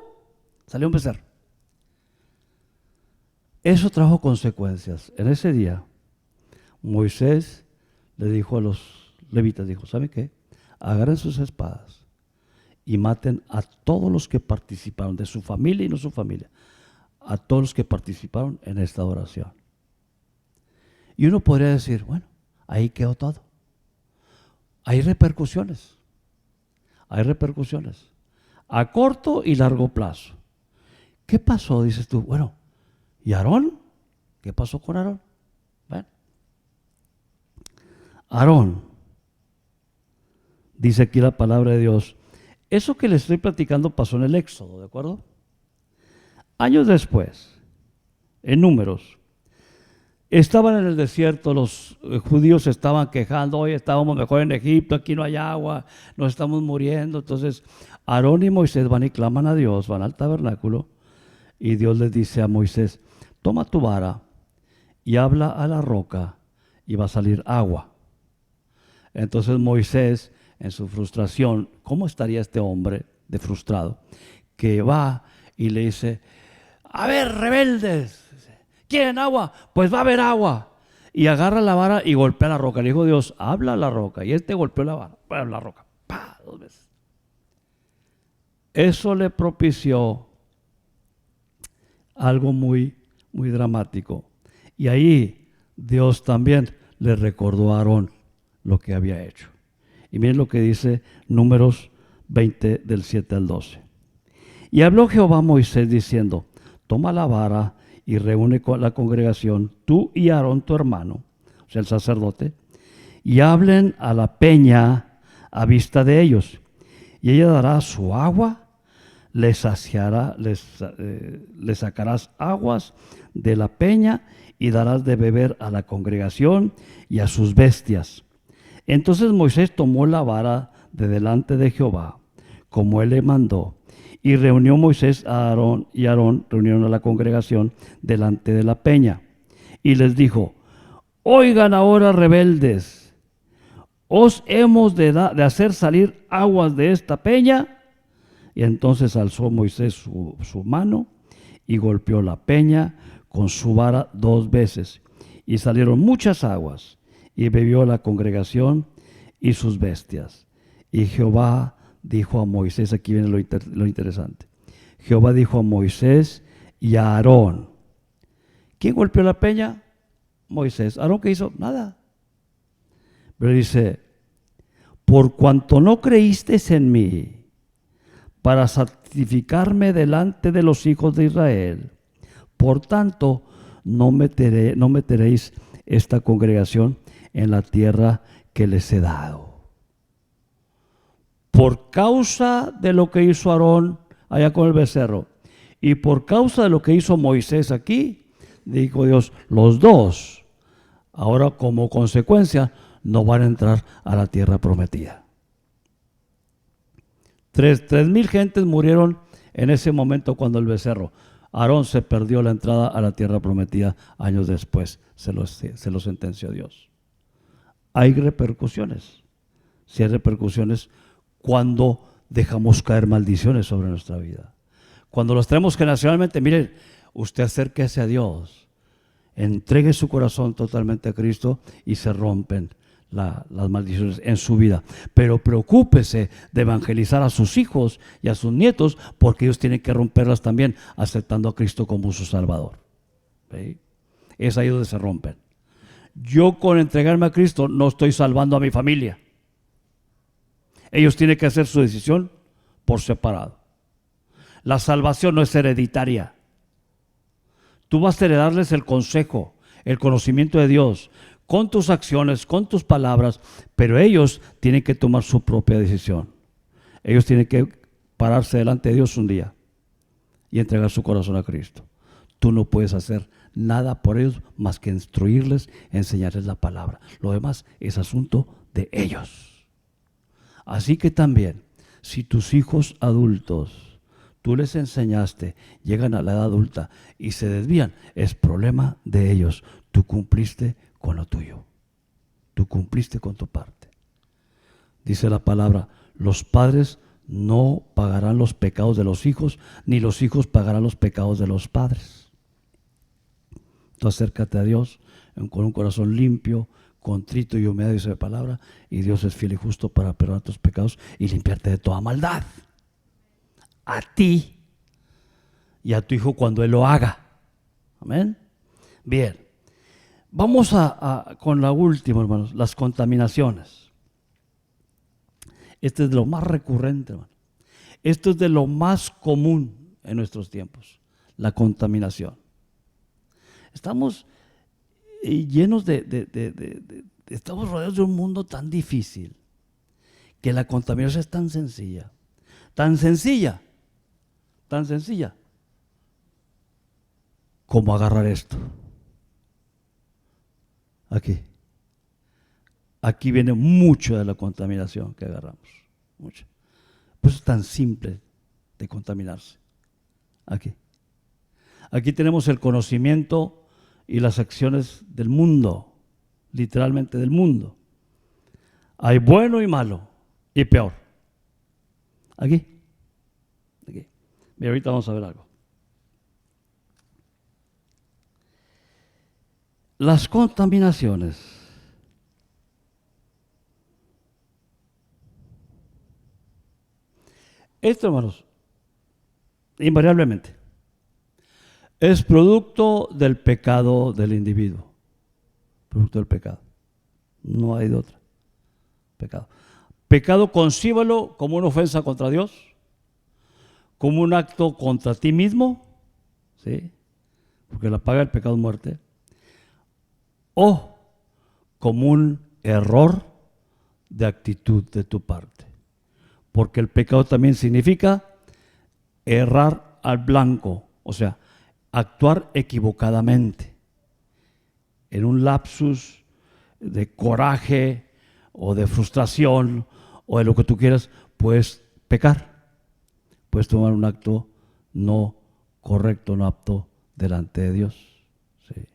Salió un becerro. Eso trajo consecuencias. En ese día, Moisés le dijo a los levitas, dijo, ¿saben qué? Agarren sus espadas y maten a todos los que participaron, de su familia y no su familia, a todos los que participaron en esta adoración. Y uno podría decir, bueno, ahí quedó todo. Hay repercusiones. Hay repercusiones a corto y largo plazo. ¿Qué pasó? Dices tú, bueno, ¿y Aarón? ¿Qué pasó con Aarón? Bueno, Aarón, dice aquí la palabra de Dios, eso que les estoy platicando pasó en el Éxodo, ¿de acuerdo? Años después, en Números, estaban en el desierto, los judíos se estaban quejando, hoy estábamos mejor en Egipto, aquí no hay agua, nos estamos muriendo. Entonces Aarón y Moisés van y claman a Dios, van al tabernáculo y Dios les dice a Moisés, toma tu vara y habla a la roca y va a salir agua. Entonces Moisés, en su frustración, ¿cómo estaría este hombre de frustrado? Que va y le dice, a ver, rebeldes, ¿quieren agua? Pues va a haber agua. Y agarra la vara y golpea la roca. Le dijo Dios, habla a la roca. Y golpeó la vara, la roca, ¡pah! 2 veces. Eso le propició algo muy, muy dramático. Y ahí Dios también le recordó a Aarón lo que había hecho. Y miren lo que dice Números 20 del 7 al 12. Y habló Jehová a Moisés diciendo, toma la vara y reúne con la congregación, tú y Aarón tu hermano, o sea el sacerdote, y hablen a la peña a vista de ellos. Y ella dará su agua, les saciará, les sacarás aguas de la peña y darás de beber a la congregación y a sus bestias. Entonces Moisés tomó la vara de delante de Jehová, como él le mandó, y reunió Moisés a Aarón, y Aarón reunieron a la congregación delante de la peña. Y les dijo, oigan ahora, rebeldes, ¿os hemos de hacer salir aguas de esta peña? Y entonces alzó Moisés su mano y golpeó la peña con su vara 2 veces. Y salieron muchas aguas, y bebió la congregación y sus bestias. Y Jehová dijo a Moisés, aquí viene lo interesante. Jehová dijo a Moisés y a Aarón. ¿Quién golpeó la peña? Moisés. ¿Aarón qué hizo? Nada. Pero dice, por cuanto no creísteis en mí, para santificarme delante de los hijos de Israel, por tanto, no meteréis esta congregación en la tierra que les he dado. Por causa de lo que hizo Aarón allá con el becerro y por causa de lo que hizo Moisés aquí, dijo Dios, los dos, ahora como consecuencia, no van a entrar a la tierra prometida. 3,000 gentes murieron en ese momento cuando el becerro. Aarón se perdió la entrada a la tierra prometida años después. Se lo sentenció Dios. Hay repercusiones. Si hay repercusiones cuando dejamos caer maldiciones sobre nuestra vida. Cuando los traemos generacionalmente, mire, usted acérquese a Dios, entregue su corazón totalmente a Cristo y se rompen las maldiciones en su vida. Pero preocúpese de evangelizar a sus hijos y a sus nietos, porque ellos tienen que romperlas también aceptando a Cristo como su Salvador. ¿Sí? Es ahí donde se rompen. Yo con entregarme a Cristo no estoy salvando a mi familia. Ellos tienen que hacer su decisión por separado. La salvación no es hereditaria. Tú vas a heredarles el consejo, el conocimiento de Dios, con tus acciones, con tus palabras, pero ellos tienen que tomar su propia decisión. Ellos tienen que pararse delante de Dios un día y entregar su corazón a Cristo. Tú no puedes hacer nada por ellos más que instruirles, enseñarles la palabra. Lo demás es asunto de ellos. Así que también, si tus hijos adultos, tú les enseñaste, llegan a la edad adulta y se desvían, es problema de ellos. Tú cumpliste con lo tuyo. Tú cumpliste con tu parte. Dice la palabra, los padres no pagarán los pecados de los hijos, ni los hijos pagarán los pecados de los padres. Tú acércate a Dios con un corazón limpio, contrito y humillado, dice la palabra, y Dios es fiel y justo para perdonar tus pecados y limpiarte de toda maldad. A ti y a tu hijo cuando él lo haga. Amén. Bien. Vamos con la última, hermanos, las contaminaciones. Este es de lo más recurrente, hermano. Esto es de lo más común en nuestros tiempos, la contaminación. Estamos llenos estamos rodeados de un mundo tan difícil, que la contaminación es tan sencilla, como agarrar esto. Aquí viene mucho de la contaminación que agarramos, mucho. Pues es tan simple de contaminarse. Aquí tenemos el conocimiento y las acciones del mundo, literalmente del mundo. Hay bueno y malo y peor. Aquí. Mira, ahorita vamos a ver algo. Las contaminaciones. Esto, hermanos, invariablemente, es producto del pecado del individuo. Producto del pecado. No hay de otra. Pecado. Pecado, concíbalo como una ofensa contra Dios, como un acto contra ti mismo, ¿sí? Porque la paga del pecado es muerte, o como un error de actitud de tu parte. Porque el pecado también significa errar al blanco, o sea, actuar equivocadamente, en un lapsus de coraje o de frustración o de lo que tú quieras, puedes pecar, puedes tomar un acto no correcto, no apto delante de Dios. Sí.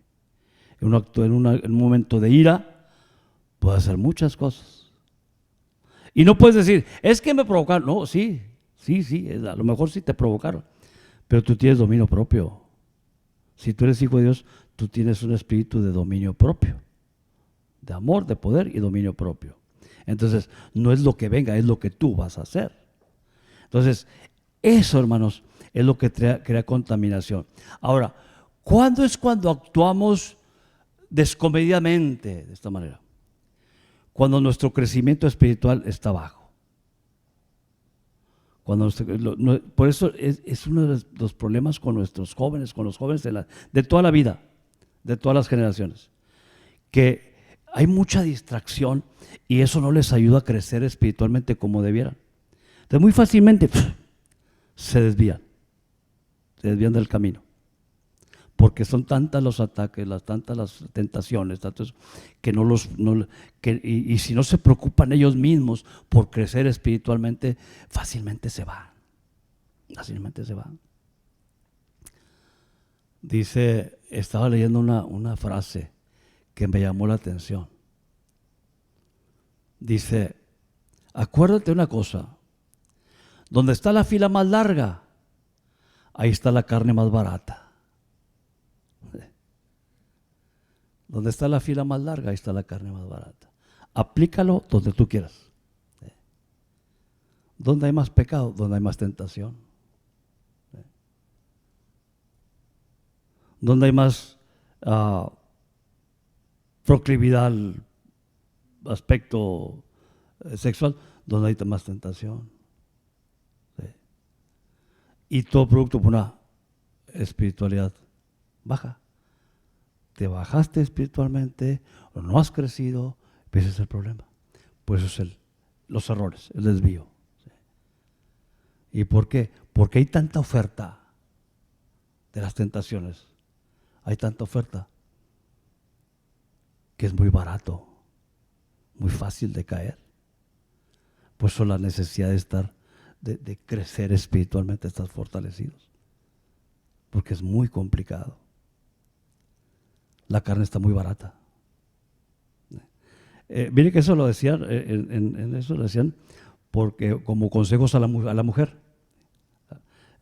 Un acto en un momento de ira puede hacer muchas cosas. Y no puedes decir, es que me provocaron. No, sí, a lo mejor sí te provocaron, pero tú tienes dominio propio. Si tú eres hijo de Dios, tú tienes un espíritu de dominio propio, de amor, de poder y dominio propio. Entonces, no es lo que venga, es lo que tú vas a hacer. Entonces, eso, hermanos, es lo que crea contaminación. Ahora, ¿cuándo es cuando actuamos descomedidamente de esta manera? Cuando nuestro crecimiento espiritual está bajo. Por eso es uno de los problemas con nuestros jóvenes, con los jóvenes de toda la vida, de todas las generaciones, que hay mucha distracción y eso no les ayuda a crecer espiritualmente como debieran. Entonces muy fácilmente se desvían del camino, porque son tantas los ataques, tantas las tentaciones, que y si no se preocupan ellos mismos por crecer espiritualmente, fácilmente se van. Dice, estaba leyendo una frase que me llamó la atención. Dice, acuérdate una cosa, donde está la fila más larga, ahí está la carne más barata. Donde está la fila más larga, ahí está la carne más barata. Aplícalo donde tú quieras. Donde hay más pecado, donde hay más tentación. Donde hay más proclividad al aspecto sexual, donde hay más tentación. ¿Sí? Y todo producto por una espiritualidad baja. Te bajaste espiritualmente, o no has crecido, ese es el problema. Pues eso es los errores, el desvío. ¿Sí? ¿Y por qué? Porque hay tanta oferta de las tentaciones. Hay tanta oferta que es muy barato, muy fácil de caer. Por eso la necesidad de estar, de crecer espiritualmente, estar fortalecidos. Porque es muy complicado. La carne está muy barata. Mire que eso lo decían, en eso lo decían, porque como consejos a la mujer,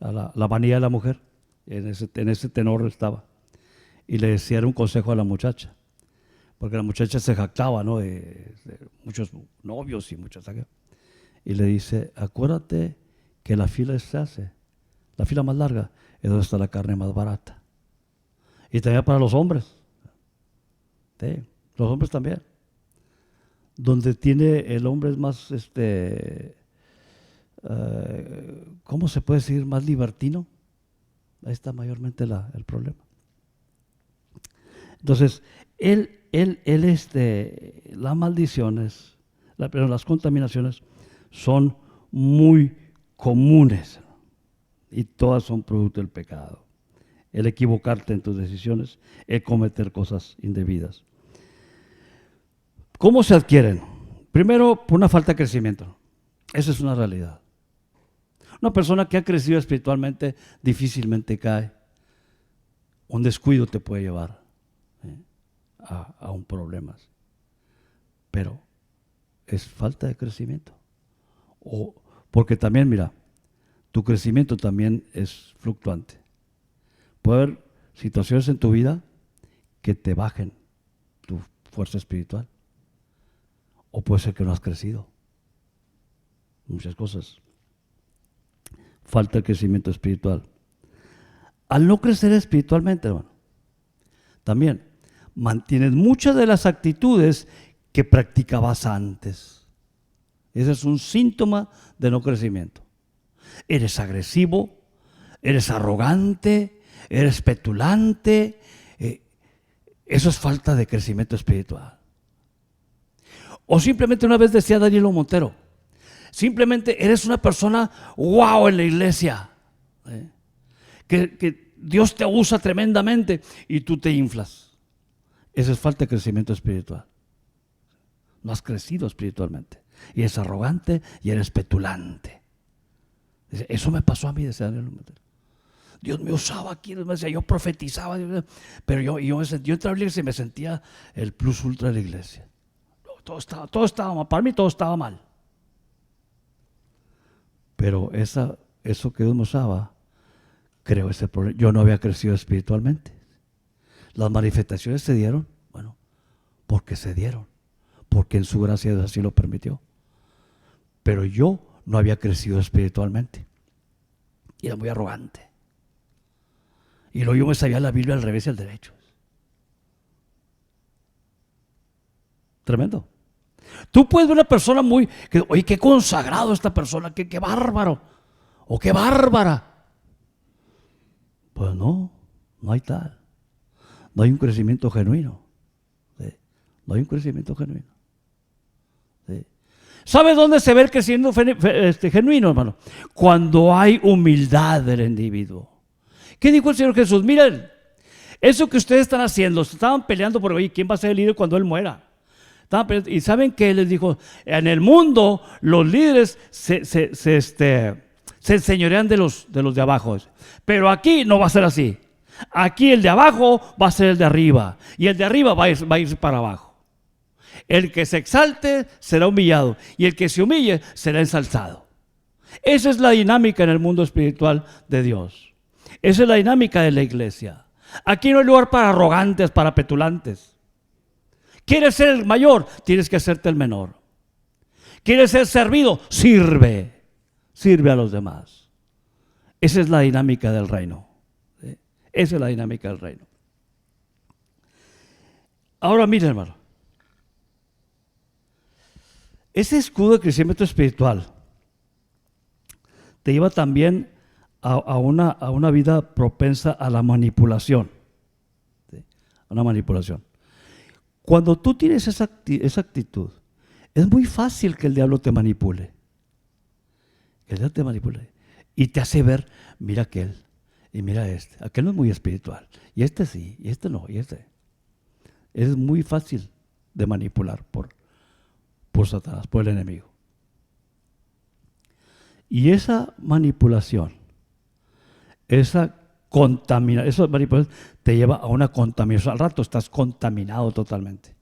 a la vanidad de la mujer, en ese tenor estaba. Y le decía un consejo a la muchacha, porque la muchacha se jactaba, ¿no? de muchos novios y muchas. Y le dice, acuérdate que la fila se hace, la fila más larga es donde está la carne más barata. Y también para los hombres. Sí, los hombres también. Donde tiene el hombre es más, ¿cómo se puede decir? Más libertino. Ahí está mayormente el problema. Entonces, las maldiciones, pero las contaminaciones son muy comunes y todas son producto del pecado. El equivocarte en tus decisiones, el cometer cosas indebidas. ¿Cómo se adquieren? Primero, por una falta de crecimiento. Esa es una realidad. Una persona que ha crecido espiritualmente difícilmente cae. Un descuido te puede llevar a un problema. Pero es falta de crecimiento. Porque también, mira, tu crecimiento también es fluctuante. Puede haber situaciones en tu vida que te bajen tu fuerza espiritual. O puede ser que no has crecido. Muchas cosas. Falta el crecimiento espiritual. Al no crecer espiritualmente, hermano, también mantienes muchas de las actitudes que practicabas antes. Ese es un síntoma de no crecimiento. Eres agresivo, eres arrogante, eres petulante. Eso es falta de crecimiento espiritual. O simplemente una vez decía Daniel Montero, simplemente eres una persona wow en la iglesia, que Dios te usa tremendamente y tú te inflas. Eso es falta de crecimiento espiritual. No has crecido espiritualmente. Y eres arrogante y eres petulante. Eso me pasó a mí, decía Daniel Montero. Dios me usaba aquí, me decía, yo profetizaba, pero yo entraba a la iglesia y me sentía el plus ultra de la iglesia. Todo estaba mal, para mí todo estaba mal. Pero eso que Dios me usaba, creo ese problema. Yo no había crecido espiritualmente. Las manifestaciones se dieron, bueno, porque se dieron, porque en su gracia Dios así lo permitió. Pero yo no había crecido espiritualmente. Y era muy arrogante. Y luego yo me sabía la Biblia al revés y al derecho. Tremendo. Tú puedes ver una persona oye, qué consagrado esta persona, qué bárbaro, o qué bárbara. Pues no hay tal. No hay un crecimiento genuino. ¿Sí? No hay un crecimiento genuino. ¿Sí? ¿Sabes dónde se ve el crecimiento genuino, hermano? Cuando hay humildad del individuo. ¿Qué dijo el Señor Jesús? Miren, eso que ustedes están haciendo, se estaban peleando por, oye, ¿quién va a ser el líder cuando Él muera? Y ¿saben qué? Les dijo, en el mundo los líderes se enseñorean de los de abajo. Pero aquí no va a ser así. Aquí el de abajo va a ser el de arriba y el de arriba va a ir para abajo. El que se exalte será humillado y el que se humille será ensalzado. Esa es la dinámica en el mundo espiritual de Dios. Esa es la dinámica de la iglesia. Aquí no hay lugar para arrogantes, para petulantes. ¿Quieres ser el mayor? Tienes que hacerte el menor. ¿Quieres ser servido? Sirve. Sirve a los demás. Esa es la dinámica del reino. ¿Sí? Esa es la dinámica del reino. Ahora mire, hermano. Ese escudo de crecimiento espiritual te lleva también a una vida propensa a la manipulación. ¿Sí? A una manipulación. Cuando tú tienes esa actitud, es muy fácil que el diablo te manipule. Que el diablo te manipule. Y te hace ver, mira aquel, y mira este. Aquel no es muy espiritual. Y este sí, y este no, y este. Es muy fácil de manipular por Satanás, por el enemigo. Y esa manipulación, esa manipulación te lleva a una contaminación. Al rato estás contaminado totalmente.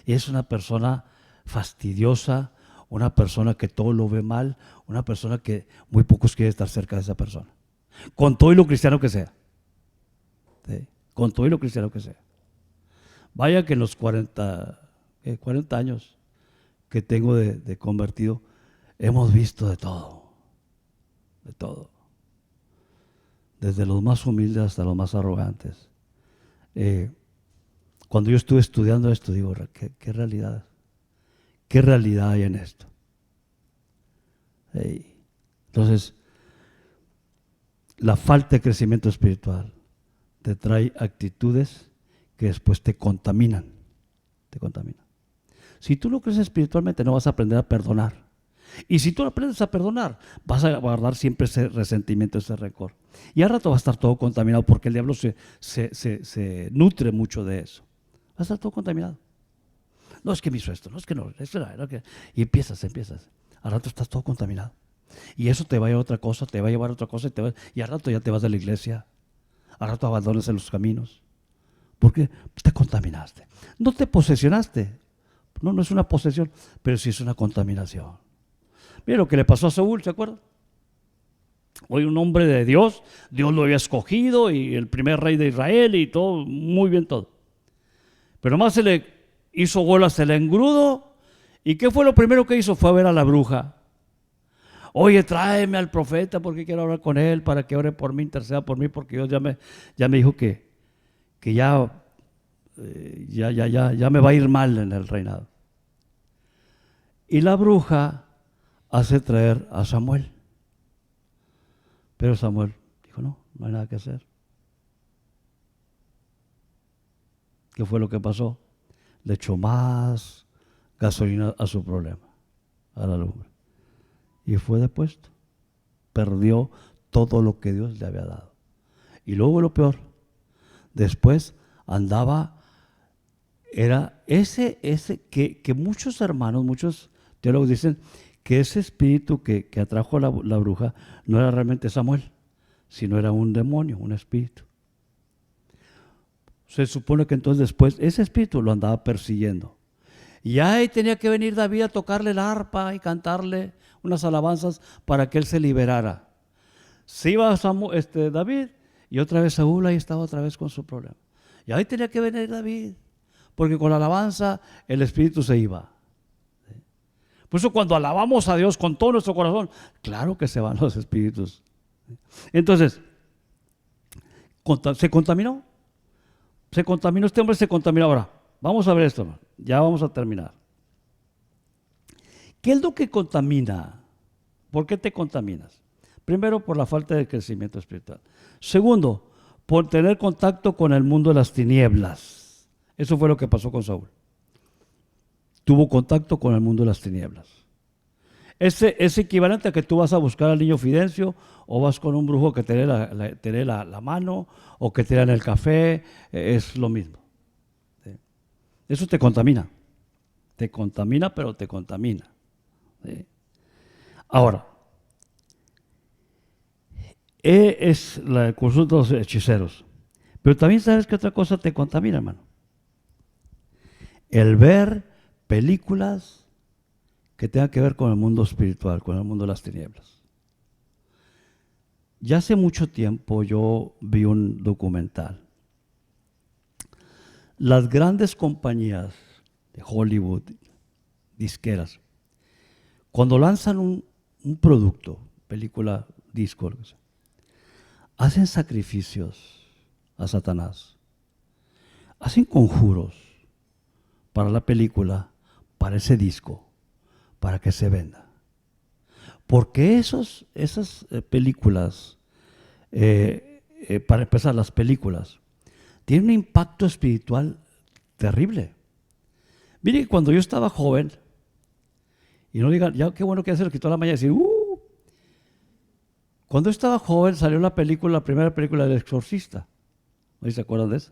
Y es una persona fastidiosa, una persona que todo lo ve mal, una persona que muy pocos quieren estar cerca de esa persona. Con todo y lo cristiano que sea. ¿Sí? Con todo y lo cristiano que sea. Vaya que en los 40 años que tengo de convertido, hemos visto de todo. De todo. Desde los más humildes hasta los más arrogantes. Cuando yo estuve estudiando esto, digo, ¿qué realidad? ¿Qué realidad hay en esto? Entonces, la falta de crecimiento espiritual te trae actitudes que después te contaminan. Te contaminan. Si tú no creces espiritualmente, no vas a aprender a perdonar. Y si tú aprendes a perdonar, vas a guardar siempre ese resentimiento, ese rencor. Y al rato va a estar todo contaminado porque el diablo se nutre mucho de eso. Va a estar todo contaminado. No es que me hizo esto, no es que no, y empiezas. Al rato estás todo contaminado. Y eso te va a llevar a otra cosa, y al rato ya te vas de la iglesia. Al rato abandonas en los caminos. Porque te contaminaste. No te posesionaste. No es una posesión, pero sí es una contaminación. Mira lo que le pasó a Saúl, ¿se acuerdan? Hoy un hombre de Dios lo había escogido y el primer rey de Israel y todo, muy bien todo. Pero nomás se le hizo bolas el engrudo. ¿Y qué fue lo primero que hizo? Fue a ver a la bruja. Oye, tráeme al profeta porque quiero hablar con él para que ore por mí, interceda por mí, porque Dios ya me dijo que ya me va a ir mal en el reinado. Y la bruja hace traer a Samuel. Pero Samuel dijo, no hay nada que hacer. ¿Qué fue lo que pasó? Le echó más gasolina a su problema, a la lumbre. Y fue depuesto. Perdió todo lo que Dios le había dado. Y luego lo peor, después andaba, era ese que muchos hermanos, muchos teólogos dicen que ese espíritu que atrajo a la bruja no era realmente Samuel, sino era un demonio, un espíritu. Se supone que entonces después ese espíritu lo andaba persiguiendo. Y ahí tenía que venir David a tocarle la arpa y cantarle unas alabanzas para que él se liberara. Se iba David y otra vez Saúl ahí estaba otra vez con su problema. Y ahí tenía que venir David, porque con la alabanza el espíritu se iba. Por eso cuando alabamos a Dios con todo nuestro corazón, claro que se van los espíritus. Entonces, se contaminó. Este hombre se contaminó. Ahora, vamos a ver esto, ¿no? Ya vamos a terminar. ¿Qué es lo que contamina? ¿Por qué te contaminas? Primero, por la falta de crecimiento espiritual. Segundo, por tener contacto con el mundo de las tinieblas. Eso fue lo que pasó con Saúl. Tuvo contacto con el mundo de las tinieblas. Es equivalente a que tú vas a buscar al niño Fidencio o vas con un brujo que te lee la mano o que te da en el café, es lo mismo. ¿Sí? Eso te contamina, pero te contamina. ¿Sí? Ahora, es el curso de los hechiceros. Pero también sabes que otra cosa te contamina, hermano. El ver películas que tengan que ver con el mundo espiritual, con el mundo de las tinieblas. Ya hace mucho tiempo yo vi un documental. Las grandes compañías de Hollywood, disqueras, cuando lanzan un producto, película, disco, hacen sacrificios a Satanás, hacen conjuros para la película, para ese disco, para que se venda. Porque esas películas, para empezar, las películas, tienen un impacto espiritual terrible. Mire, cuando yo estaba joven, y no digan, ya qué bueno que se lo quitó la mañana y decir, cuando yo estaba joven salió la primera película del Exorcista. ¿No se acuerdan de eso?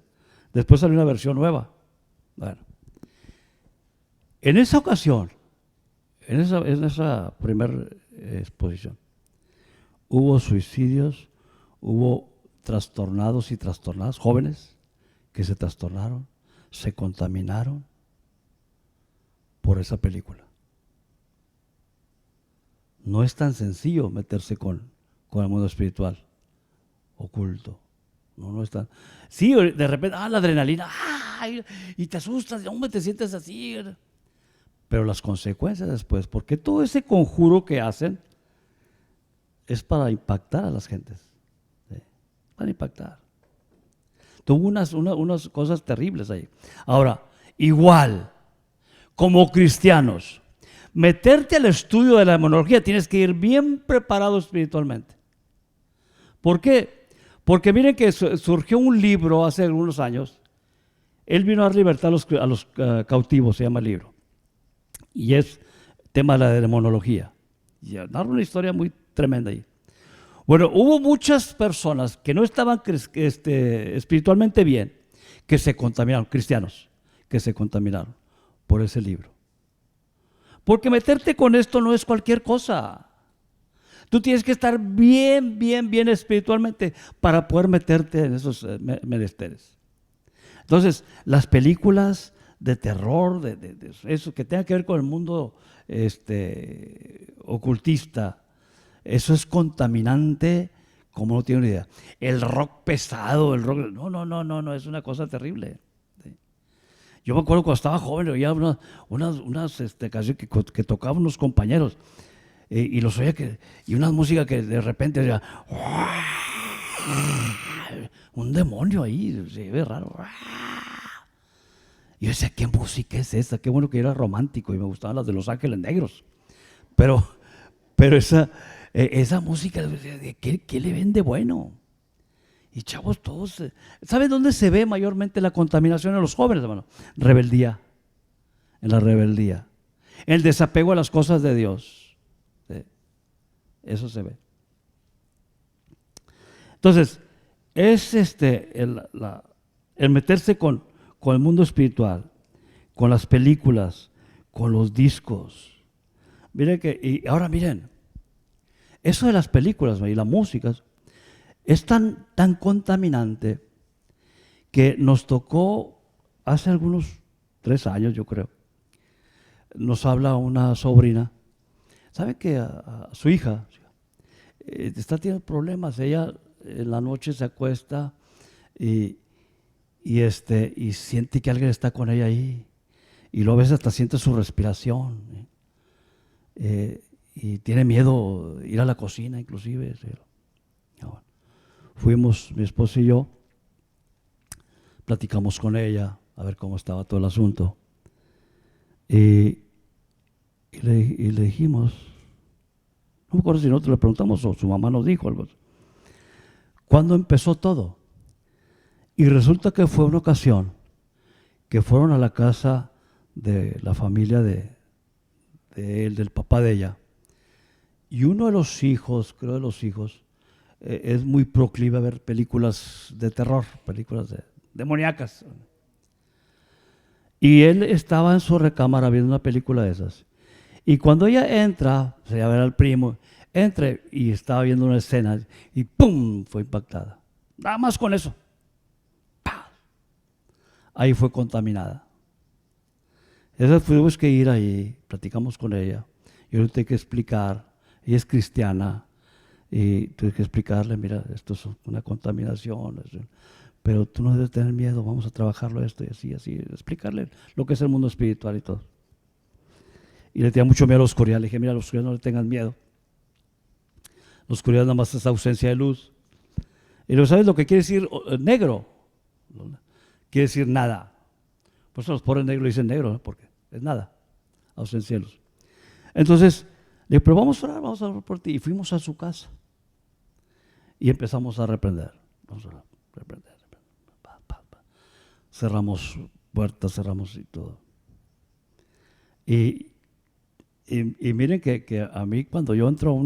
Después salió una versión nueva. Bueno, en esa ocasión, en esa primera exposición, hubo suicidios, hubo trastornados y trastornadas, jóvenes que se trastornaron, se contaminaron por esa película. No es tan sencillo meterse con el mundo espiritual, oculto. No es tan. Sí, de repente, la adrenalina, y te asustas, hombre, te sientes así. Pero las consecuencias después, porque todo ese conjuro que hacen es para impactar a las gentes. ¿Sí? Para impactar. Tuvo unas cosas terribles ahí. Ahora, igual, como cristianos, meterte al estudio de la demonología tienes que ir bien preparado espiritualmente. ¿Por qué? Porque miren que surgió un libro hace algunos años. Él vino a dar libertad a los cautivos, se llama el libro. Y es tema de la demonología. Y narra una historia muy tremenda ahí. Bueno, hubo muchas personas que no estaban espiritualmente bien, que se contaminaron, cristianos, que se contaminaron por ese libro. Porque meterte con esto no es cualquier cosa. Tú tienes que estar bien espiritualmente para poder meterte en esos menesteres. Entonces, las películas de terror, de eso que tenga que ver con el mundo ocultista, eso es contaminante como no tiene una idea. El rock pesado, no, es una cosa terrible. Yo me acuerdo cuando estaba joven, oía unas canciones que tocaban unos compañeros y los oía y una música que de repente decía, un demonio ahí, se ve raro. Y yo decía, ¿qué música es esa? Qué bueno que era romántico y me gustaban las de Los Ángeles Negros. Pero esa música, ¿qué le ven de bueno? Y chavos, todos, ¿saben dónde se ve mayormente la contaminación en los jóvenes, hermano? Rebeldía, en la rebeldía, el desapego a las cosas de Dios. ¿Sí? Eso se ve. Entonces, es el meterse con el mundo espiritual, con las películas, con los discos. Miren y ahora miren, eso de las películas y la música es tan contaminante que nos tocó hace algunos 3 años, yo creo. Nos habla una sobrina. ¿Sabe que a su hija está teniendo problemas? Ella en la noche se acuesta y siente que alguien está con ella ahí. Y luego a veces hasta siente su respiración. Y tiene miedo ir a la cocina inclusive. Fuimos, mi esposo y yo, platicamos con ella a ver cómo estaba todo el asunto. Y le dijimos, no me acuerdo si nosotros le preguntamos o su mamá nos dijo algo. ¿Cuándo empezó todo? Y resulta que fue una ocasión que fueron a la casa de la familia del papá de ella. Y uno de los hijos, es muy proclive a ver películas de terror, películas demoníacas. Y él estaba en su recámara viendo una película de esas. Y cuando ella entra, se va a ver al primo, entra y estaba viendo una escena y ¡pum! Fue impactada. Nada más con eso. ahí fue contaminada. Esa tuvimos que ir ahí, platicamos con ella. Yo le tuve que explicar, ella es cristiana, y tuve que explicarle, mira, esto es una contaminación, pero tú no debes tener miedo, vamos a trabajarlo esto y así, así, explicarle lo que es el mundo espiritual y todo. Y le tenía mucho miedo a la oscuridad, le dije, mira, a la oscuridad no le tengan miedo. La oscuridad nada más es ausencia de luz. Y lo sabes lo que quiere decir negro, quiere decir nada. Por eso los pobres negros dicen negro, ¿no? Porque es nada, ausencia de luz. Entonces, le dije, pero vamos a orar por ti. Y fuimos a su casa y empezamos a reprender. Vamos a reprender. Cerramos puertas, cerramos y todo. Y miren que a mí cuando yo entro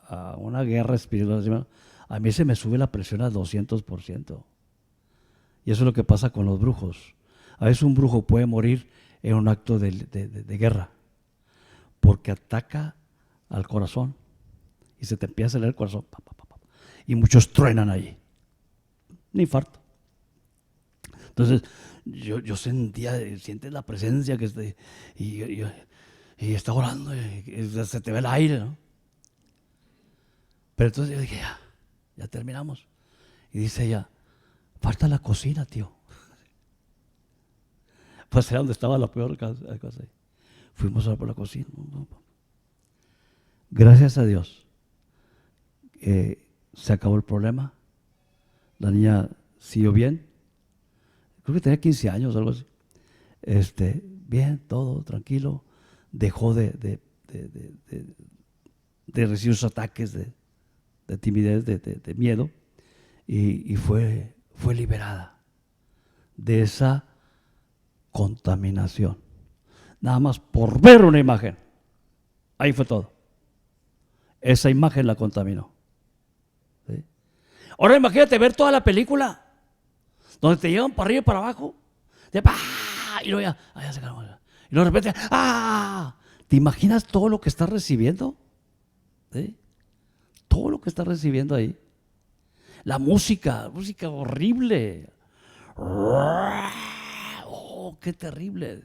a una guerra espiritual, a mí se me sube la presión al 200%. Y eso es lo que pasa con los brujos. A veces un brujo puede morir en un acto de guerra, porque ataca al corazón y se te empieza a acelerar el corazón. Y muchos truenan allí. Un infarto. Entonces, yo sentía, sientes la presencia que está, y está orando, y se te ve el aire, ¿no? Pero entonces yo dije, ya terminamos. Y dice ella, falta la cocina, tío. Pues era donde estaba la peor cosa. Fuimos a por la cocina. Gracias a Dios, se acabó el problema. La niña siguió bien. Creo que tenía 15 años o algo así. Bien, todo tranquilo. Dejó de recibir esos ataques de timidez, de miedo. Y fue liberada de esa contaminación. Nada más por ver una imagen. Ahí fue todo. Esa imagen la contaminó. ¿Sí? Ahora imagínate ver toda la película donde te llevan para arriba y para abajo. Y luego ya se calmó. Y luego de repente, ¿te imaginas todo lo que estás recibiendo? ¿Sí? Todo lo que estás recibiendo ahí. La música horrible. Oh, qué terrible.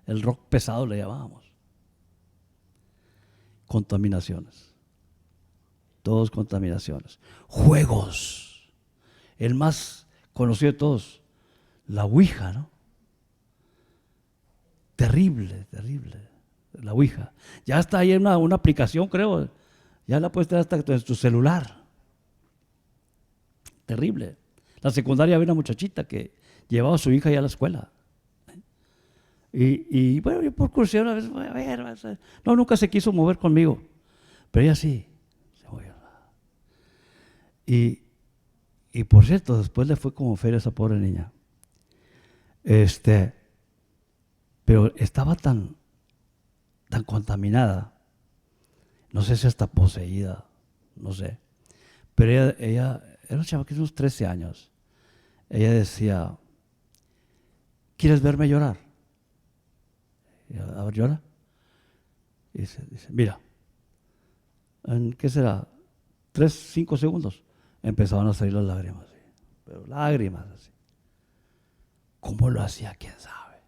El rock pesado le llamábamos. Contaminaciones. Todos contaminaciones. Juegos. El más conocido de todos, la Ouija, ¿no? Terrible, terrible. La Ouija. Ya está ahí una aplicación, creo. Ya la puedes tener hasta en tu celular. Terrible. La secundaria había una muchachita que llevaba a su hija ya a la escuela. Y bueno, yo por curiosidad a ver, no, nunca se quiso mover conmigo, pero ella sí se movió. Y por cierto, después le fue como feria a esa pobre niña. Pero estaba tan contaminada, no sé si hasta poseída, no sé. Pero ella era una chava que tiene unos 13 años. Ella decía, ¿quieres verme llorar? A ver, llora. Y dice, mira, ¿en qué será? 3, 5 segundos. Empezaban a salir las lágrimas, ¿sí? Pero lágrimas así. ¿Cómo lo hacía? ¿Quién sabe?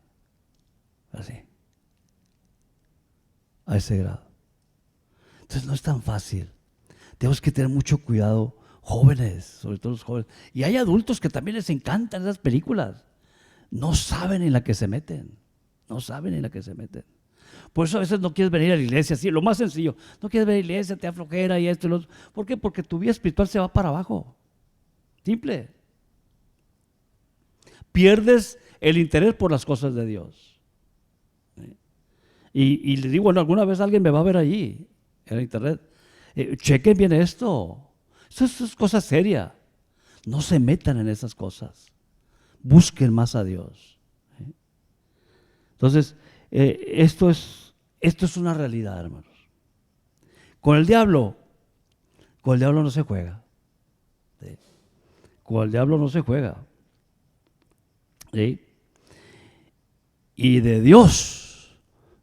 Así. A ese grado. Entonces no es tan fácil. Tenemos que tener mucho cuidado, jóvenes, sobre todo los jóvenes. Y hay adultos que también les encantan esas películas. No saben en la que se meten. No saben en la que se meten. Por eso a veces no quieres venir a la iglesia, así, lo más sencillo. No quieres venir a la iglesia, te da flojera y esto y lo otro. ¿Por qué? Porque tu vida espiritual se va para abajo. Simple. Pierdes el interés por las cosas de Dios. Y le digo, bueno, alguna vez alguien me va a ver allí, en el internet. Chequen bien esto. Esto es cosa seria. No se metan en esas cosas. Busquen más a Dios. Entonces, esto es una realidad, hermanos. Con el diablo no se juega. ¿Sí? Con el diablo no se juega. ¿Sí? Y de Dios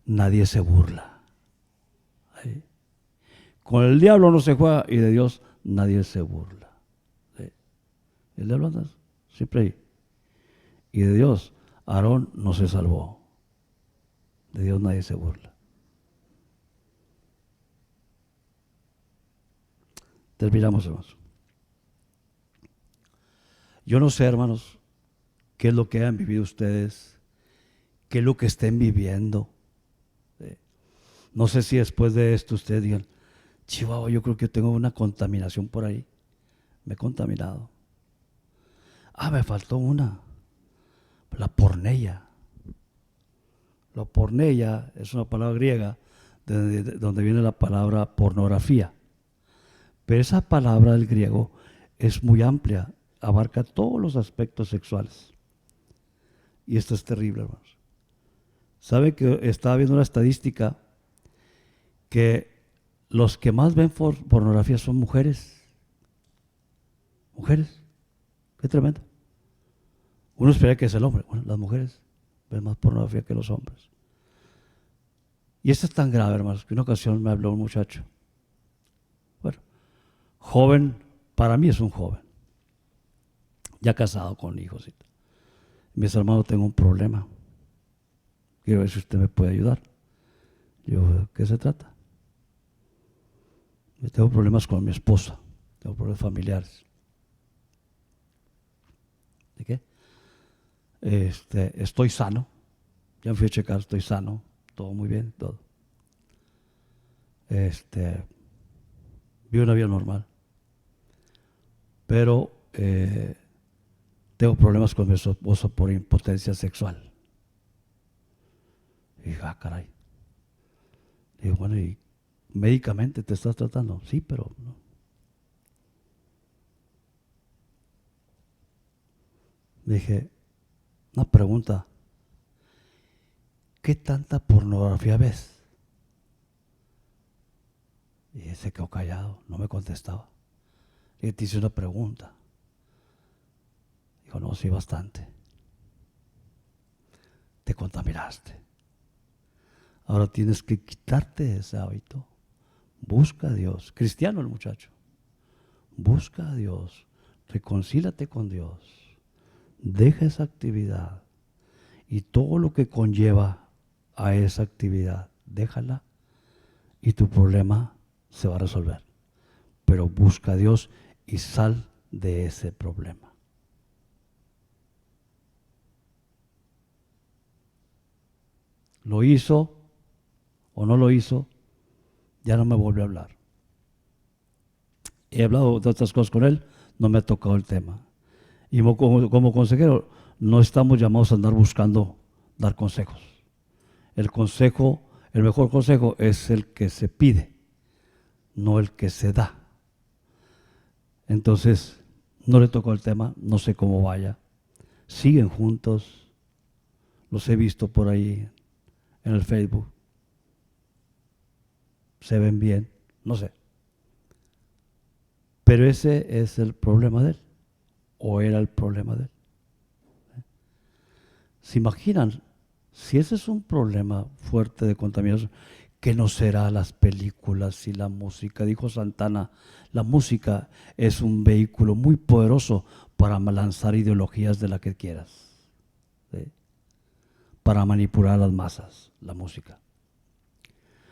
nadie se burla. ¿Sí? Con el diablo no se juega y de Dios nadie se burla. ¿Sí? El diablo anda siempre ahí. Y de Dios, Aarón no se salvó. De Dios nadie se burla. Terminamos, hermanos. Yo no sé, hermanos, qué es lo que han vivido ustedes, qué es lo que estén viviendo. No sé si después de esto ustedes digan, Chihuahua, yo creo que tengo una contaminación por ahí. Me he contaminado. Me faltó una. La porneia. La porneia es una palabra griega donde viene la palabra pornografía. Pero esa palabra del griego es muy amplia, abarca todos los aspectos sexuales. Y esto es terrible, hermanos. ¿Sabe que estaba viendo una estadística que los que más ven pornografía son mujeres? Mujeres. Qué tremendo. Uno espera que es el hombre. Bueno, las mujeres ven más pornografía que los hombres. Y esto es tan grave, hermanos, que una ocasión me habló un muchacho. Bueno, joven, para mí es un joven. Ya casado con hijos. Me dice, hermano, tengo un problema. Quiero ver si usted me puede ayudar. Yo, ¿de qué se trata? Yo tengo problemas con mi esposa. Tengo problemas familiares. ¿De qué? Estoy sano. Ya me fui a checar, estoy sano. Todo muy bien, todo. Vivo una vida normal. Pero tengo problemas con mi esposa por impotencia sexual. Y dije, caray. Digo, bueno, ¿y médicamente te estás tratando? Sí, pero no. Dije, una pregunta. ¿Qué tanta pornografía ves? Y se quedó callado, no me contestaba. Y te hice una pregunta. Dijo, no, sí, bastante. Te contaminaste. Ahora tienes que quitarte ese hábito. Busca a Dios. Cristiano el muchacho. Busca a Dios. Reconcílate con Dios. Deja esa actividad. Y todo lo que conlleva a esa actividad, déjala. Y tu problema se va a resolver. Pero busca a Dios y sal de ese problema. Lo hizo o no lo hizo, ya no me volvió a hablar. He hablado de otras cosas con él, no me ha tocado el tema. Y como consejero, no estamos llamados a andar buscando dar consejos. El mejor consejo es el que se pide, no el que se da. Entonces, no le tocó el tema, no sé cómo vaya. Siguen juntos, los he visto por ahí en el Facebook. Se ven bien, no sé. Pero ese es el problema de él, o era el problema de él. ¿Se imaginan? Si ese es un problema fuerte de contaminación, ¿qué no será las películas y la música? Dijo Santana, la música es un vehículo muy poderoso para lanzar ideologías de la que quieras, ¿sí? Para manipular a las masas, la música.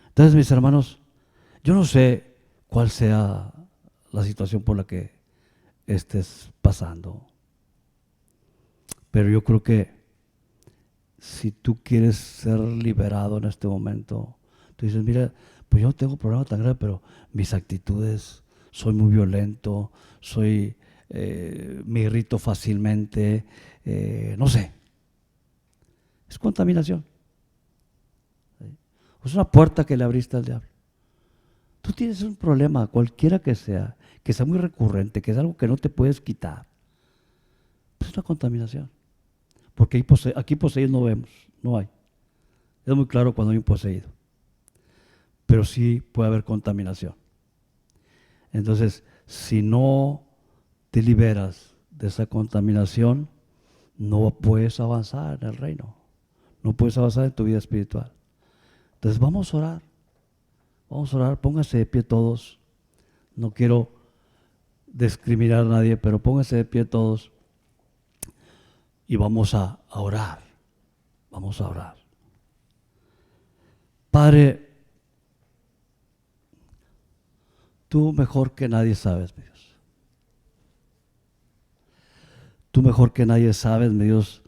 Entonces, mis hermanos, yo no sé cuál sea la situación por la que estés pasando, pero yo creo que si tú quieres ser liberado en este momento, tú dices, mira, pues yo no tengo problema tan grave, pero mis actitudes, soy muy violento, me irrito fácilmente, no sé. Es contaminación. ¿Sí? Es una puerta que le abriste al diablo. Tú tienes un problema, cualquiera que sea muy recurrente, que es algo que no te puedes quitar. Pues es una contaminación. Porque aquí poseídos no vemos, no hay. Es muy claro cuando hay un poseído. Pero sí puede haber contaminación. Entonces, si no te liberas de esa contaminación, no puedes avanzar en el reino. No puedes avanzar en tu vida espiritual. Entonces, vamos a orar. Vamos a orar. Pónganse de pie todos. No quiero discriminar a nadie, pero pónganse de pie todos. y vamos a orar. Vamos a orar. Padre, tú mejor que nadie sabes, mi Dios. Tú mejor que nadie sabes, mi Dios,